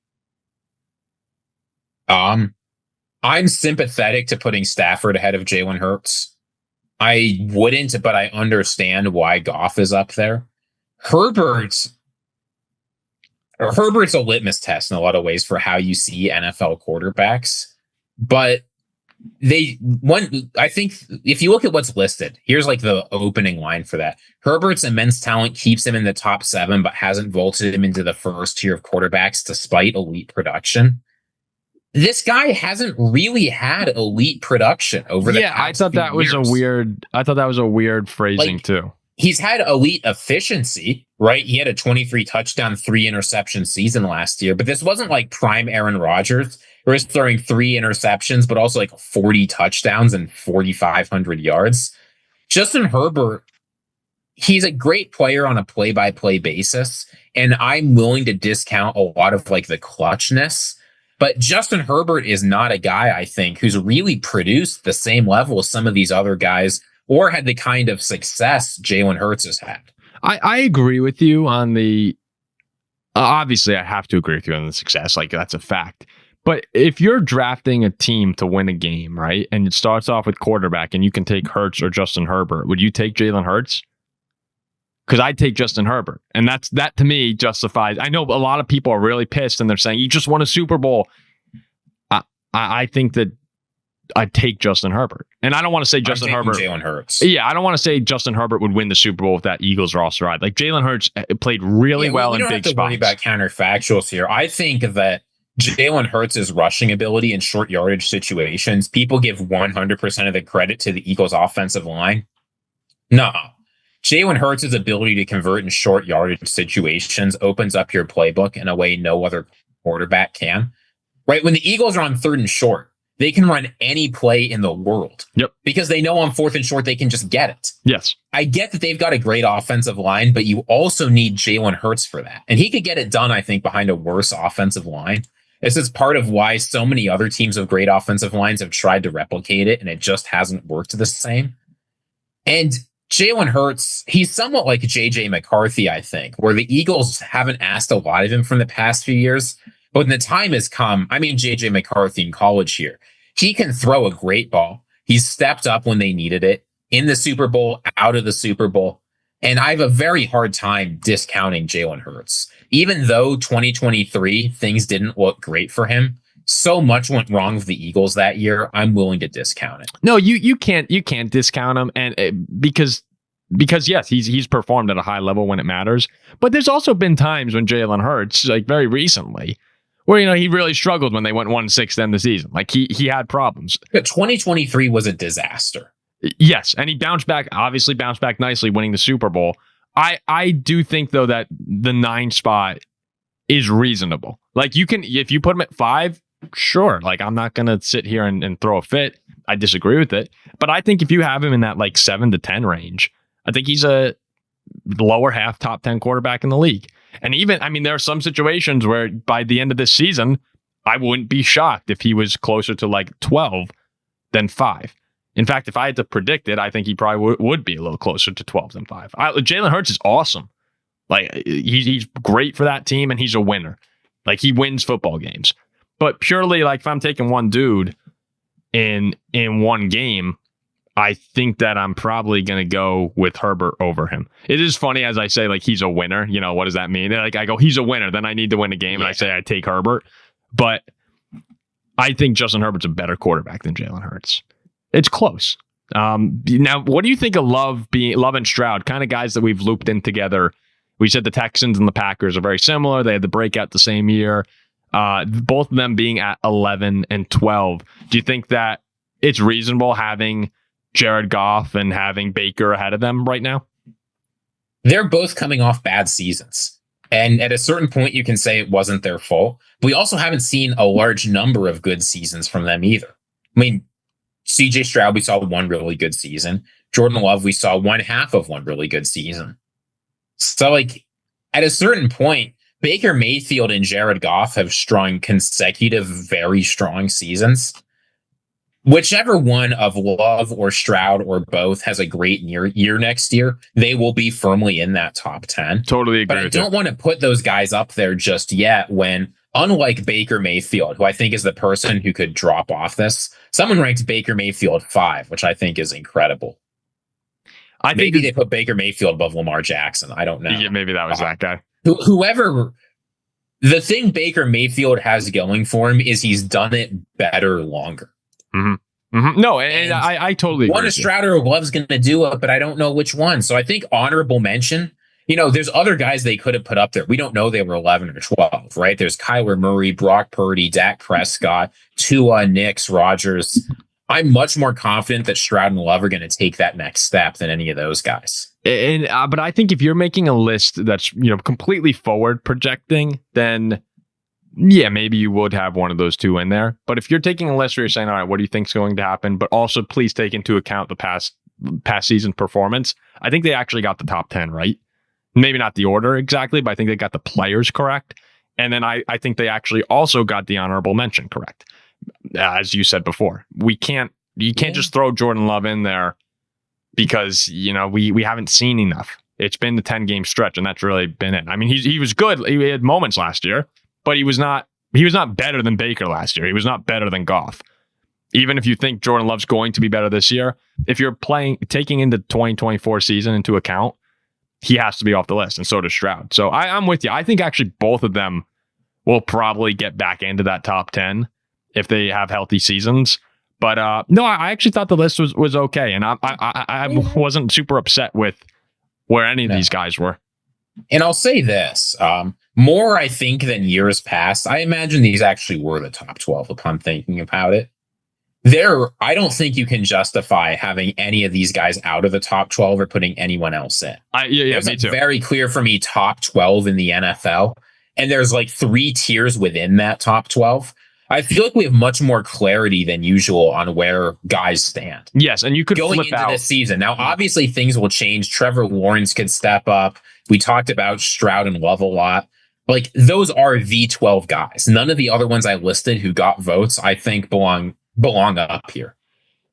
I'm sympathetic to putting Stafford ahead of Jalen Hurts. I wouldn't, but I understand why Goff is up there. Herbert's a litmus test in a lot of ways for how you see NFL quarterbacks, but I think if you look at what's listed, here's like the opening line for that. Herbert's immense talent keeps him in the top 7, but hasn't vaulted him into the first tier of quarterbacks despite elite production. This guy hasn't really had elite production over the past I thought that was a weird phrasing too. He's had elite efficiency, right? He had a 23 touchdown, 3 interception season last year, but this wasn't like prime Aaron Rodgers, where he's throwing 3 interceptions, but also like 40 touchdowns and 4,500 yards. Justin Herbert, he's a great player on a play-by-play basis, and I'm willing to discount a lot of like the clutchness. But Justin Herbert is not a guy, I think, who's really produced the same level as some of these other guys or had the kind of success Jalen Hurts has had. I agree with you on the... obviously, I have to agree with you on the success. Like, that's a fact. But if you're drafting a team to win a game, right, and it starts off with quarterback and you can take Hurts or Justin Herbert, would you take Jalen Hurts? Because I'd take Justin Herbert. And that to me justifies... I know a lot of people are really pissed and they're saying, you just won a Super Bowl. I think that I'd take Justin Herbert. And I don't want to say Justin Herbert... Jalen Hurts. Yeah, I don't want to say Justin Herbert would win the Super Bowl with that Eagles roster. Like, Jalen Hurts played really well in big spots. We don't have to worry about counterfactuals here. I think that Jalen Hurts' rushing ability in short yardage situations, people give 100% of the credit to the Eagles' offensive line. No. Jalen Hurts' ability to convert in short yardage situations opens up your playbook in a way no other quarterback can. Right? When the Eagles are on 3rd and short, they can run any play in the world. Yep. Because they know on 4th and short, they can just get it. Yes. I get that they've got a great offensive line, but you also need Jalen Hurts for that. And he could get it done, I think, behind a worse offensive line. This is part of why so many other teams with great offensive lines have tried to replicate it, and it just hasn't worked the same. And Jalen Hurts, he's somewhat like J.J. McCarthy, I think, where the Eagles haven't asked a lot of him from the past few years. But when the time has come, I mean J.J. McCarthy in college here, he can throw a great ball. He's stepped up when they needed it, in the Super Bowl, out of the Super Bowl. And I have a very hard time discounting Jalen Hurts. Even though 2023, things didn't look great for him, so much went wrong with the Eagles that year, I'm willing to discount it. No, you can't discount him, and because yes, he's performed at a high level when it matters. But there's also been times when Jalen Hurts, like very recently, where he really struggled when they went 1-6 to end the season. Like he had problems. 2023 was a disaster. Yes, and he bounced back nicely, winning the Super Bowl. I do think though that the 9 spot is reasonable. Like if you put him at 5. Sure, like I'm not gonna sit here and throw a fit. I disagree with it, but I think if you have him in that like 7 to 10 range, I think he's a lower half top 10 quarterback in the league. And even, I mean, there are some situations where by the end of this season, I wouldn't be shocked if he was closer to like 12 than 5. In fact, if I had to predict it, I think he probably would be a little closer to 12 than 5. Jalen Hurts is awesome. Like he's great for that team, and he's a winner. Like he wins football games. But purely like if I'm taking one dude in one game, I think that I'm probably going to go with Herbert over him. It is funny as I say, like, he's a winner. What does that mean? Like, I go, he's a winner. Then I need to win a game, and I say I take Herbert. But I think Justin Herbert's a better quarterback than Jalen Hurts. It's close. Now, what do you think of Love and Stroud, kind of guys that we've looped in together? We said the Texans and the Packers are very similar. They had the breakout the same year. Both of them being at 11 and 12. Do you think that it's reasonable having Jared Goff and having Baker ahead of them right now? They're both coming off bad seasons. And at a certain point, you can say it wasn't their fault. But we also haven't seen a large number of good seasons from them either. I mean, CJ Stroud, we saw one really good season. Jordan Love, we saw one half of one really good season. So, like, at a certain point, Baker Mayfield and Jared Goff have strung consecutive, very strong seasons. Whichever one of Love or Stroud or both has a great year next year, they will be firmly in that top 10. Totally agree. But I don't want to put those guys up there just yet when, unlike Baker Mayfield, who I think is the person who could drop off this, someone ranks Baker Mayfield 5, which I think is incredible. Maybe they put Baker Mayfield above Lamar Jackson. I don't know. Yeah, maybe that was that guy. Whoever. The thing Baker Mayfield has going for him is he's done it better longer. Mm-hmm. Mm-hmm. No, and I totally agree. One Stroud or Glove's going to do it, but I don't know which one. So I think honorable mention. There's other guys they could have put up there. We don't know they were 11 or 12, right? There's Kyler Murray, Brock Purdy, Dak Prescott, Tua, Nix, Rodgers. I'm much more confident that Stroud and Love are going to take that next step than any of those guys. But I think if you're making a list that's completely forward projecting, then yeah, maybe you would have one of those two in there. But if you're taking a list where you're saying, all right, what do you think is going to happen? But also please take into account the past season performance. I think they actually got the top 10 right. Maybe not the order exactly, but I think they got the players correct. And then I think they actually also got the honorable mention correct. As you said before, you can't just throw Jordan Love in there because, we haven't seen enough. It's been the 10-game stretch, and that's really been it. I mean, he was good. He had moments last year, but he was not better than Baker last year. He was not better than Goff. Even if you think Jordan Love's going to be better this year, if you're taking into 2024 season into account, he has to be off the list, and so does Stroud. So I'm with you. I think actually both of them will probably get back into that top 10 if they have healthy seasons. But no, I actually thought the list was okay, and I wasn't super upset with where any of these guys were. And I'll say this, more I think than years past, I imagine these actually were the top 12 upon thinking about it. I don't think you can justify having any of these guys out of the top 12 or putting anyone else in. Me too. Very clear for me top 12 in the NFL, and there's like 3 tiers within that top 12. I feel like we have much more clarity than usual on where guys stand. Yes, and you could going flip into out this season. Now, obviously, things will change. Trevor Lawrence could step up. We talked about Stroud and Love a lot. Like, those are the 12 guys. None of the other ones I listed who got votes, I think, belong up here.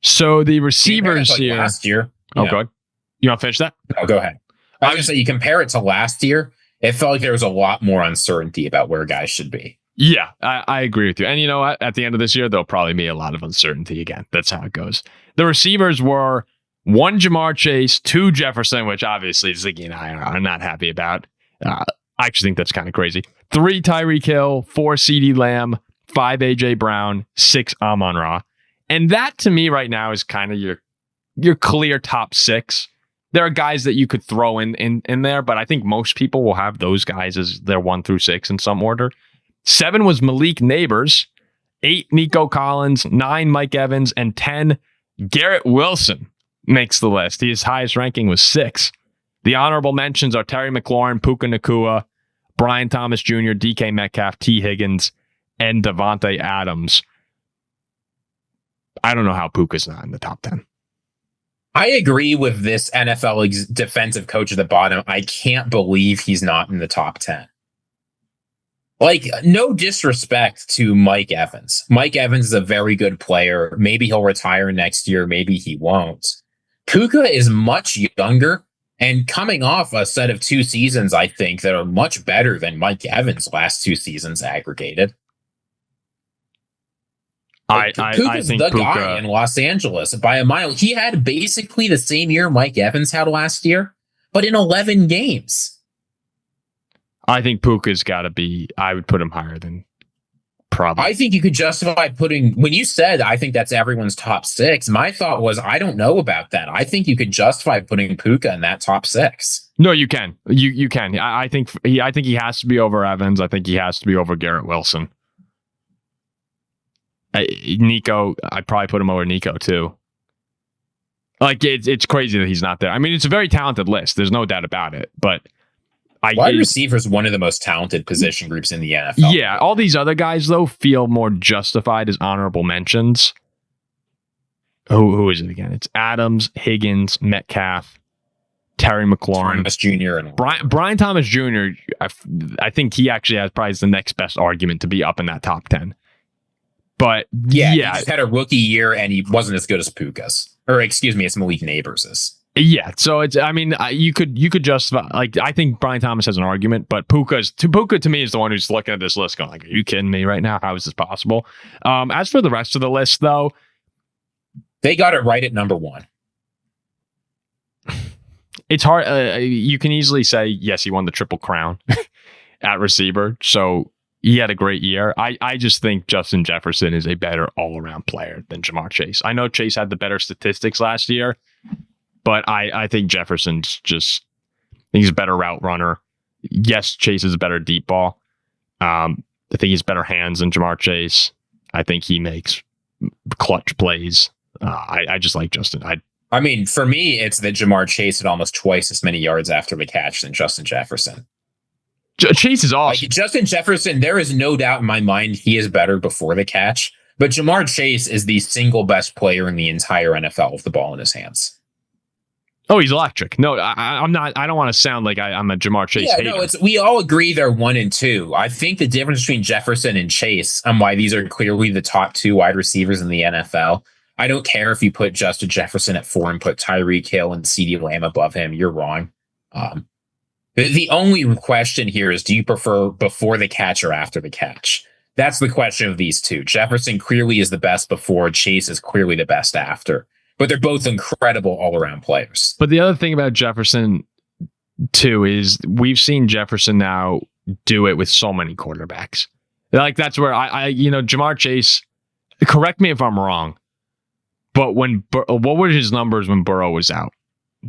So the receivers here last year. Oh, good. You want to finish that? No, go ahead. I was going to say, you compare it to last year, it felt like there was a lot more uncertainty about where guys should be. Yeah, I agree with you. And you know what? At the end of this year, there'll probably be a lot of uncertainty again. That's how it goes. The receivers were 1 Jamar Chase, 2 Jefferson, which obviously Ziggy and I are not happy about. I actually think that's kind of crazy. 3 Tyreek Hill, 4 CeeDee Lamb, 5 AJ Brown, 6 Amon-Ra. And that to me right now is kind of your clear top 6. There are guys that you could throw in there, but I think most people will have those guys as their 1 through 6 in some order. 7 was Malik Neighbors, 8 Nico Collins, 9 Mike Evans, and 10 Garrett Wilson makes the list. His highest ranking was 6. The honorable mentions are Terry McLaurin, Puka Nacua, Brian Thomas Jr., DK Metcalf, T. Higgins, and Devontae Adams. I don't know how Puka's not in the top 10. I agree with this NFL defensive coach at the bottom. I can't believe he's not in the top 10. Like, no disrespect to Mike Evans. Mike Evans is a very good player. Maybe he'll retire next year. Maybe he won't. Puka is much younger and coming off a set of 2 seasons, I think, that are much better than Mike Evans' last 2 seasons aggregated. Puka's think the Puka guy in Los Angeles by a mile. He had basically the same year Mike Evans had last year, but in 11 games. I think Puka's got to be, I would put him higher than probably. I think you could justify when you said, I think that's everyone's top 6. My thought was, I don't know about that. I think you could justify putting Puka in that top 6. No, you can. You can. I think he has to be over Evans. I think he has to be over Garrett Wilson. Nico, I'd probably put him over Nico too. Like, it's crazy that he's not there. I mean, it's a very talented list. There's no doubt about it. But wide receiver is one of the most talented position groups in the NFL. Yeah, all these other guys, though, feel more justified as honorable mentions. Who is it again? It's Adams, Higgins, Metcalf, Terry McLaurin. Thomas Jr. and Brian Thomas Jr., I think he actually has probably the next best argument to be up in that top 10. But yeah, he just had a rookie year and he wasn't as good as Puka's. Or excuse me, it's Malik Neighbors'. Yeah, so it's. I mean, you could justify. Like, I think Brian Thomas has an argument, but Puka to me is the one who's looking at this list going like, "Are you kidding me right now? How is this possible?" As for the rest of the list, though, they got it right at number 1. it's hard. You can easily say, yes, he won the Triple Crown at receiver. So he had a great year. I just think Justin Jefferson is a better all-around player than Jamar Chase. I know Chase had the better statistics last year, but I think Jefferson's just, he's a better route runner. Yes, Chase is a better deep ball. I think he's better hands than Jamar Chase. I think he makes clutch plays. I just like Justin. I mean, for me, it's that Jamar Chase had almost twice as many yards after the catch than Justin Jefferson. Chase is awesome. Like, Justin Jefferson, there is no doubt in my mind he is better before the catch. But Jamar Chase is the single best player in the entire NFL with the ball in his hands. Oh, he's electric. No, I'm not. I don't want to sound like I'm a Jamar Chase hater. No, we all agree they're 1 and 2. I think the difference between Jefferson and Chase and why these are clearly the top 2 wide receivers in the NFL. I don't care if you put Justin Jefferson at 4 and put Tyreek Hill and CeeDee Lamb above him. You're wrong. The only question here is, do you prefer before the catch or after the catch? That's the question of these two. Jefferson clearly is the best before. Chase is clearly the best after. But they're both incredible all-around players. But the other thing about Jefferson, too, is we've seen Jefferson now do it with so many quarterbacks. Like, that's where Jamar Chase, correct me if I'm wrong, but what were his numbers when Burrow was out?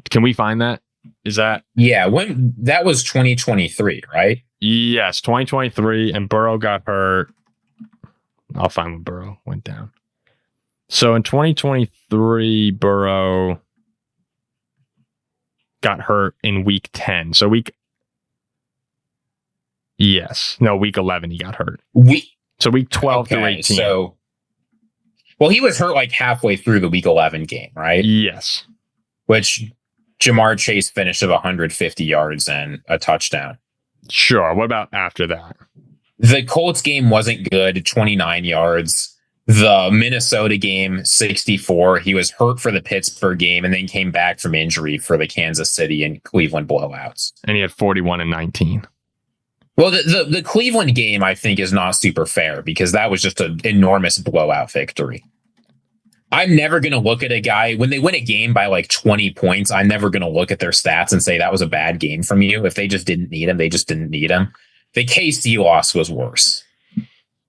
Can we find that? Is that? Yeah, when that was 2023, right? Yes, 2023, and Burrow got hurt. I'll find when Burrow went down. So in 2023, Burrow got hurt in week 10. So week 11 he got hurt. Week 12 to 18. So, well, he was hurt like halfway through the week 11 game, right? Yes. Which Jamar Chase finished with 150 yards and a touchdown. Sure. What about after that? The Colts game wasn't good, 29 yards. The Minnesota game, 64. He was hurt for the Pittsburgh game and then came back from injury for the Kansas City and Cleveland blowouts. And he had 41 and 19. Well, the Cleveland game, I think, is not super fair because that was just an enormous blowout victory. I'm never going to look at a guy when they win a game by like 20 points. I'm never going to look at their stats and say that was a bad game from you. If they just didn't need him, they just didn't need him. The KC loss was worse.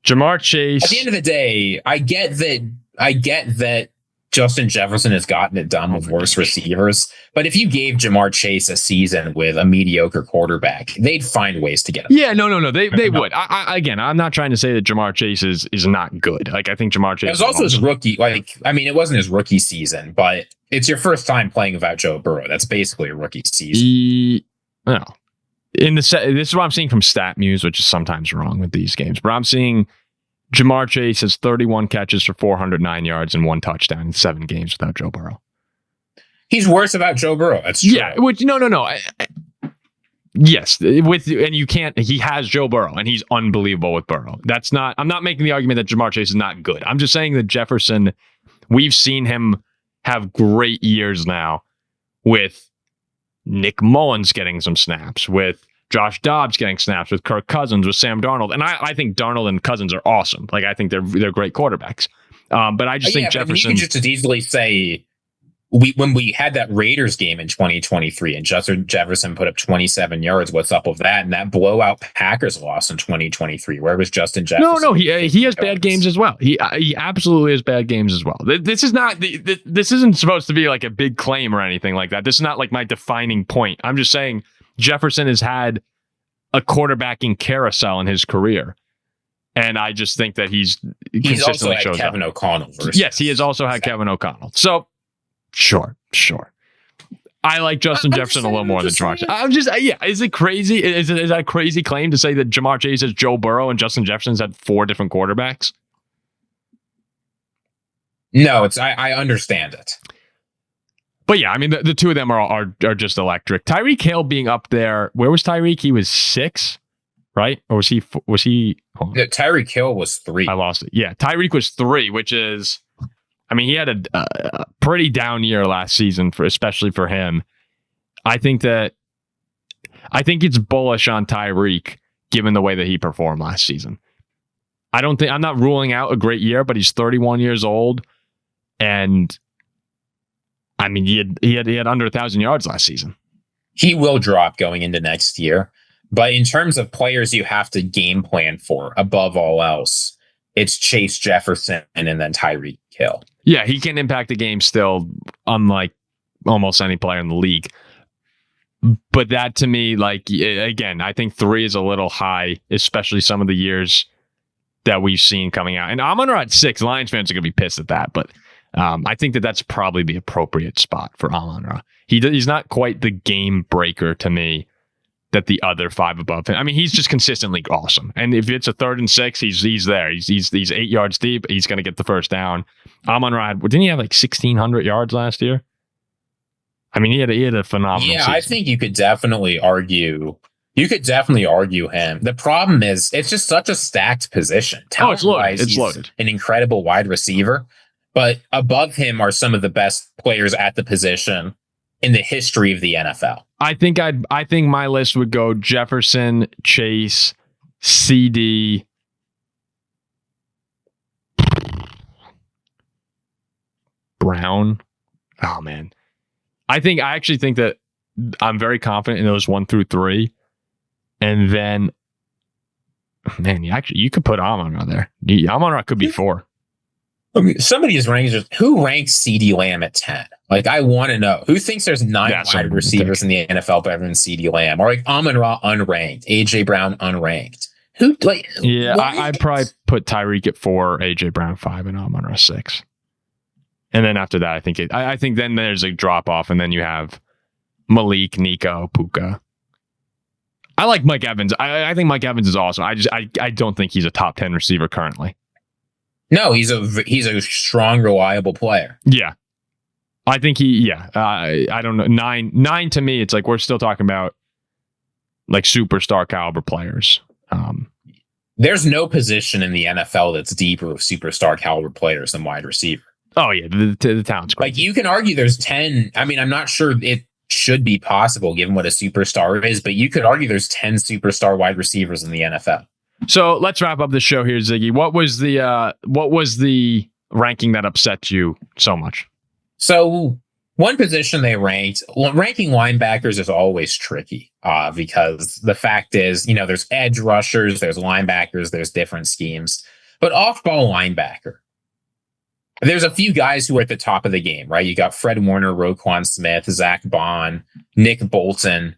Jamar Chase. At the end of the day, I get that Justin Jefferson has gotten it done with worse receivers. But if you gave Jamar Chase a season with a mediocre quarterback, they'd find ways to get him. Yeah, no. They would. Again, I'm not trying to say that Jamar Chase is not good. Like, I think Jamar Chase. It was also his rookie. It wasn't his rookie season, but it's your first time playing without Joe Burrow. That's basically a rookie season. No. This is what I'm seeing from StatMuse, which is sometimes wrong with these games. But I'm seeing Jamar Chase has 31 catches for 409 yards and 1 touchdown in 7 games without Joe Burrow. He's worse without Joe Burrow. That's true. Yeah. No. Yes, and you can't. He has Joe Burrow, and he's unbelievable with Burrow. I'm not making the argument that Jamar Chase is not good. I'm just saying that Jefferson, we've seen him have great years now with Nick Mullins getting some snaps, with Josh Dobbs getting snaps, with Kirk Cousins, with Sam Darnold. And I think Darnold and Cousins are awesome. Like, I think they're great quarterbacks. But I just think Jefferson. You can just as easily say when we had that Raiders game in 2023 and Justin Jefferson put up 27 yards, what's up with that? And that blowout Packers loss in 2023, where was Justin Jefferson? No, he has bad games as well. He absolutely has bad games as well. This isn't supposed to be like a big claim or anything like that. This is not like my defining point. I'm just saying Jefferson has had a quarterbacking carousel in his career. And I just think that he's consistently also had Kevin O'Connell. Yes, he has also had Kevin O'Connell. So, sure. I like Justin Jefferson a little more than Jamar Chase. I'm just, is it crazy? Is that a crazy claim to say that Jamar Chase has Joe Burrow and Justin Jefferson's had 4 different quarterbacks? No, I understand it. But yeah, I mean, the two of them are just electric. Tyreek Hill being up there, where was Tyreek? He was 6, right? Or was he? Tyreek Hill was 3. I lost it. Yeah, Tyreek was 3, which is, I mean, he had a pretty down year last season, especially for him. I think it's bullish on Tyreek given the way that he performed last season. I'm not ruling out a great year, but he's 31 years old, and I mean, he had under 1,000 yards last season. He will drop going into next year. But in terms of players you have to game plan for, above all else, it's Chase Jefferson and then Tyreek Hill. Yeah, he can impact the game still, unlike almost any player in the league. But that to me, like, again, I think 3 is a little high, especially some of the years that we've seen coming out. And Amon-Ra at 6, Lions fans are going to be pissed at that. But I think that's probably the appropriate spot for Amon-Ra. He's not quite the game breaker to me that the other 5 above him. I mean, he's just consistently awesome. And if it's a 3rd and 6, he's there. He's 8 yards deep. He's going to get the first down. Amon-Ra, didn't he have like 1,600 yards last year? I mean, he had a phenomenal season. I think you could definitely argue. You could definitely argue him. The problem is it's just such a stacked position. It's loaded. It's loaded. An incredible wide receiver, but above him are some of the best players at the position in the history of the NFL. I think my list would go Jefferson, Chase, CD, Brown. Oh man. I actually think that I'm very confident in those 1 through 3. And then, man, you could put Amon-Ra there. Amon-Ra could be 4. Okay, somebody's ranked. Who ranks CeeDee Lamb at 10? Like, I want to know. Who thinks there's 9 wide receivers in the NFL better than CeeDee Lamb? Or like Amon-Ra unranked, AJ Brown unranked. Who like? Yeah, I'd probably put Tyreek at 4, AJ Brown 5, and Amon-Ra 6. And then after that, I think then there's a drop off, and then you have Malik, Nico, Puka. I like Mike Evans. I think Mike Evans is awesome. I don't think he's a top 10 receiver currently. No, he's a strong, reliable player. Yeah, I think I don't know. 9 to me, it's like we're still talking about like superstar caliber players. There's no position in the NFL that's deeper with superstar caliber players than wide receiver. Oh yeah, the talent's great. Like you can argue there's 10. I mean, I'm not sure it should be possible given what a superstar is, but you could argue there's 10 superstar wide receivers in the NFL. So let's wrap up the show here, Ziggy. What was the ranking that upset you so much? So one position they ranking linebackers is always tricky because the fact is, there's edge rushers, there's linebackers, there's different schemes, but off-ball linebacker. There's a few guys who are at the top of the game, right? You got Fred Warner, Roquan Smith, Zach Bond, Nick Bolton.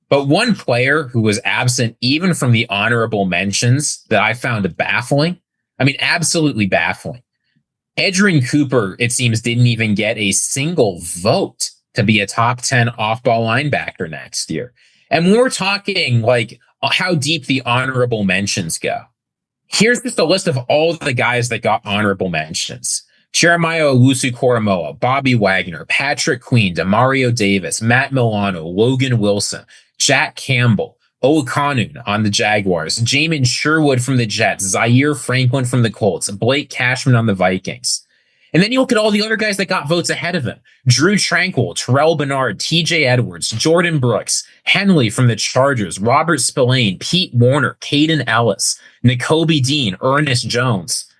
But one player who was absent even from the honorable mentions that I found baffling, I mean, absolutely baffling. Edgerrin Cooper, it seems, didn't even get a single vote to be a top 10 off-ball linebacker next year. And when we're talking like how deep the honorable mentions go, here's just a list of all the guys that got honorable mentions. Jeremiah Owusu-Koramoah, Bobby Wagner, Patrick Queen, Demario Davis, Matt Milano, Logan Wilson, Jack Campbell, Okanun on the Jaguars, Jamin Sherwood from the Jets, Zaire Franklin from the Colts, Blake Cashman on the Vikings. And then you look at all the other guys that got votes ahead of him. Drew Tranquill, Terrell Bernard, TJ Edwards, Jordan Brooks, Henley from the Chargers, Robert Spillane, Pete Warner, Caden Ellis, Nakobe Dean, Ernest Jones.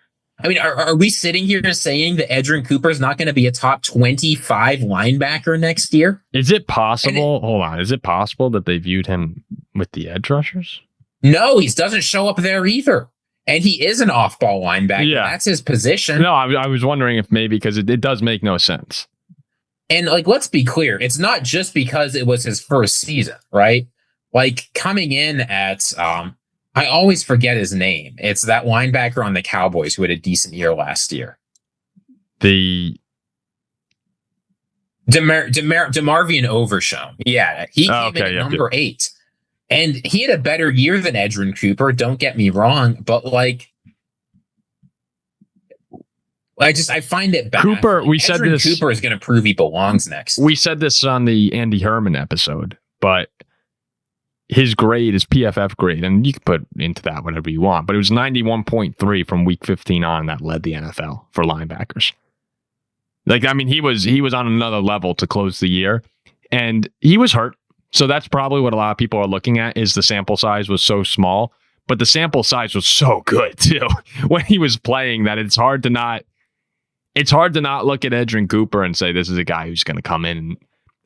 I mean, are we sitting here saying that Edgerrin Cooper is not going to be a top 25 linebacker next year? Is it possible? Hold on. Is it possible that they viewed him with the edge rushers? No, he doesn't show up there either. And he is an off-ball linebacker. Yeah. That's his position. No, I was wondering if maybe because it does make no sense. And like, let's be clear. It's not just because it was his first season, right? Like coming in at, I always forget his name. It's that linebacker on the Cowboys who had a decent year last year. The DeMarvion Overshown. Yeah, he came in at number 8. And he had a better year than Edgerrin Cooper, don't get me wrong, but like I find it bad. Cooper, we said this. Cooper is going to prove he belongs next. We said this on the Andy Herman episode, but his grade is PFF grade, and you can put into that whatever you want, but it was 91.3 from week 15 on that led the NFL for linebackers. Like, I mean, he was on another level to close the year, and he was hurt. So that's probably what a lot of people are looking at is the sample size was so small, but the sample size was so good too when he was playing that it's hard to not look at Edgerrin Cooper and say this is a guy who's going to come in.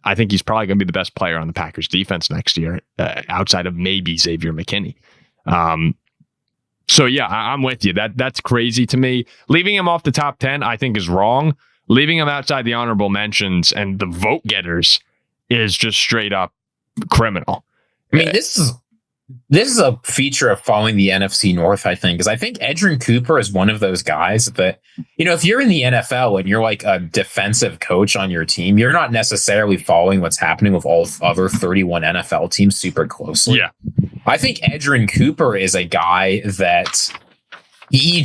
I think he's probably going to be the best player on the Packers defense next year, outside of maybe Xavier McKinney. So yeah, I'm with you. That's crazy to me. Leaving him off the top 10, I think, is wrong. Leaving him outside the honorable mentions and the vote getters is just straight up criminal. I mean, this is a feature of following the NFC North, I think, because I think Edgerrin Cooper is one of those guys that, if you're in the NFL and you're like a defensive coach on your team, you're not necessarily following what's happening with all other 31 NFL teams super closely. Yeah. I think Edgerrin Cooper is a guy that you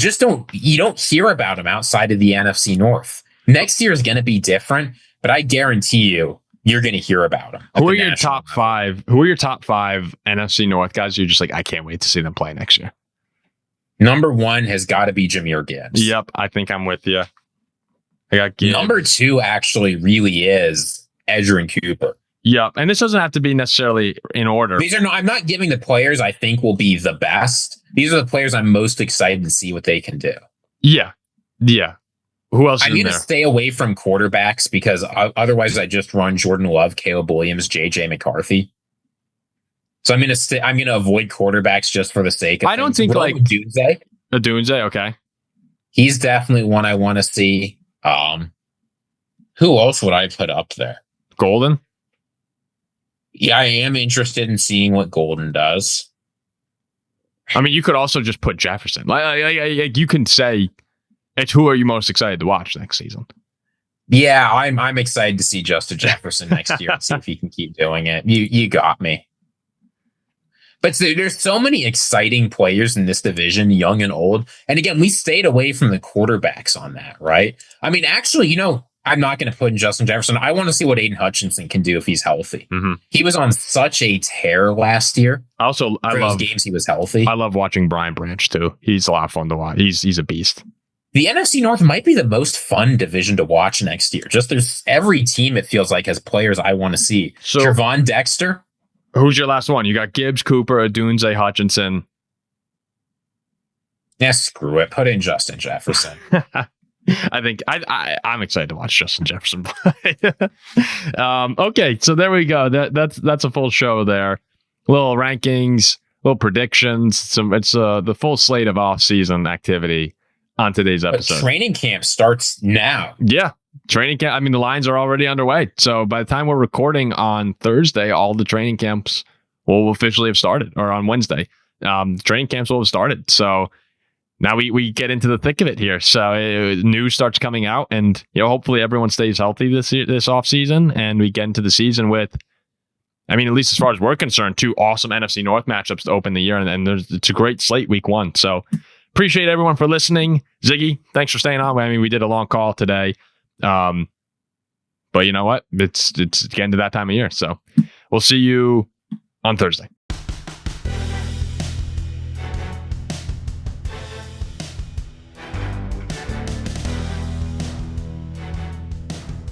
don't hear about him outside of the NFC North. Next year is going to be different, but I guarantee you're going to hear about him. Who are your top five? Who are your top 5 NFC North guys? You're just like, I can't wait to see them play next year. Number 1 has got to be Jahmyr Gibbs. Yep, I think I'm with you. I got Gibbs. Number 2 actually really is Edgerrin Cooper. Yep, and this doesn't have to be necessarily in order. I'm not giving the players I think will be the best. These are the players I'm most excited to see what they can do. Yeah. Who else? I'm going to stay away from quarterbacks because otherwise I just run Jordan Love, Caleb Williams, JJ McCarthy. So I'm going to avoid quarterbacks just for the sake of. I don't think like Odunze. Okay, he's definitely one I want to see. Who else would I put up there? Golden. Yeah, I am interested in seeing what Golden does. I mean, you could also just put Jefferson. Like you can say. It's who are you most excited to watch next season? Yeah, I'm excited to see Justin Jefferson next year and see if he can keep doing it. You got me. But there's so many exciting players in this division, young and old. And again, we stayed away from the quarterbacks on that, right? I mean, actually, I'm not going to put in Justin Jefferson. I want to see what Aiden Hutchinson can do if he's healthy. Mm-hmm. He was on such a tear last year. Also, I love those games he was healthy. I love watching Brian Branch too. He's a lot of fun to watch. He's a beast. The NFC North might be the most fun division to watch next year. Just there's every team, it feels like, has players I want to see. So, Trevon Dexter. Who's your last one? You got Gibbs, Cooper, Odunze, Hutchinson. Yeah, screw it. Put in Justin Jefferson. I think I'm excited to watch Justin Jefferson play. Okay, so there we go. That's a full show there. Little rankings, little predictions. It's the full slate of off-season activity on today's episode. But training camp starts now. Yeah. Training camp. I mean, the lines are already underway. So by the time we're recording on Thursday, all the training camps will officially have started, or on Wednesday. Training camps will have started. So now we get into the thick of it here. So news starts coming out, and hopefully everyone stays healthy this off season, and we get into the season with, I mean, at least as far as we're concerned, 2 awesome NFC North matchups to open the year, and it's a great slate week 1. So appreciate everyone for listening. Ziggy, thanks for staying on. I mean, we did a long call today. But you know what? It's getting to that time of year. So we'll see you on Thursday.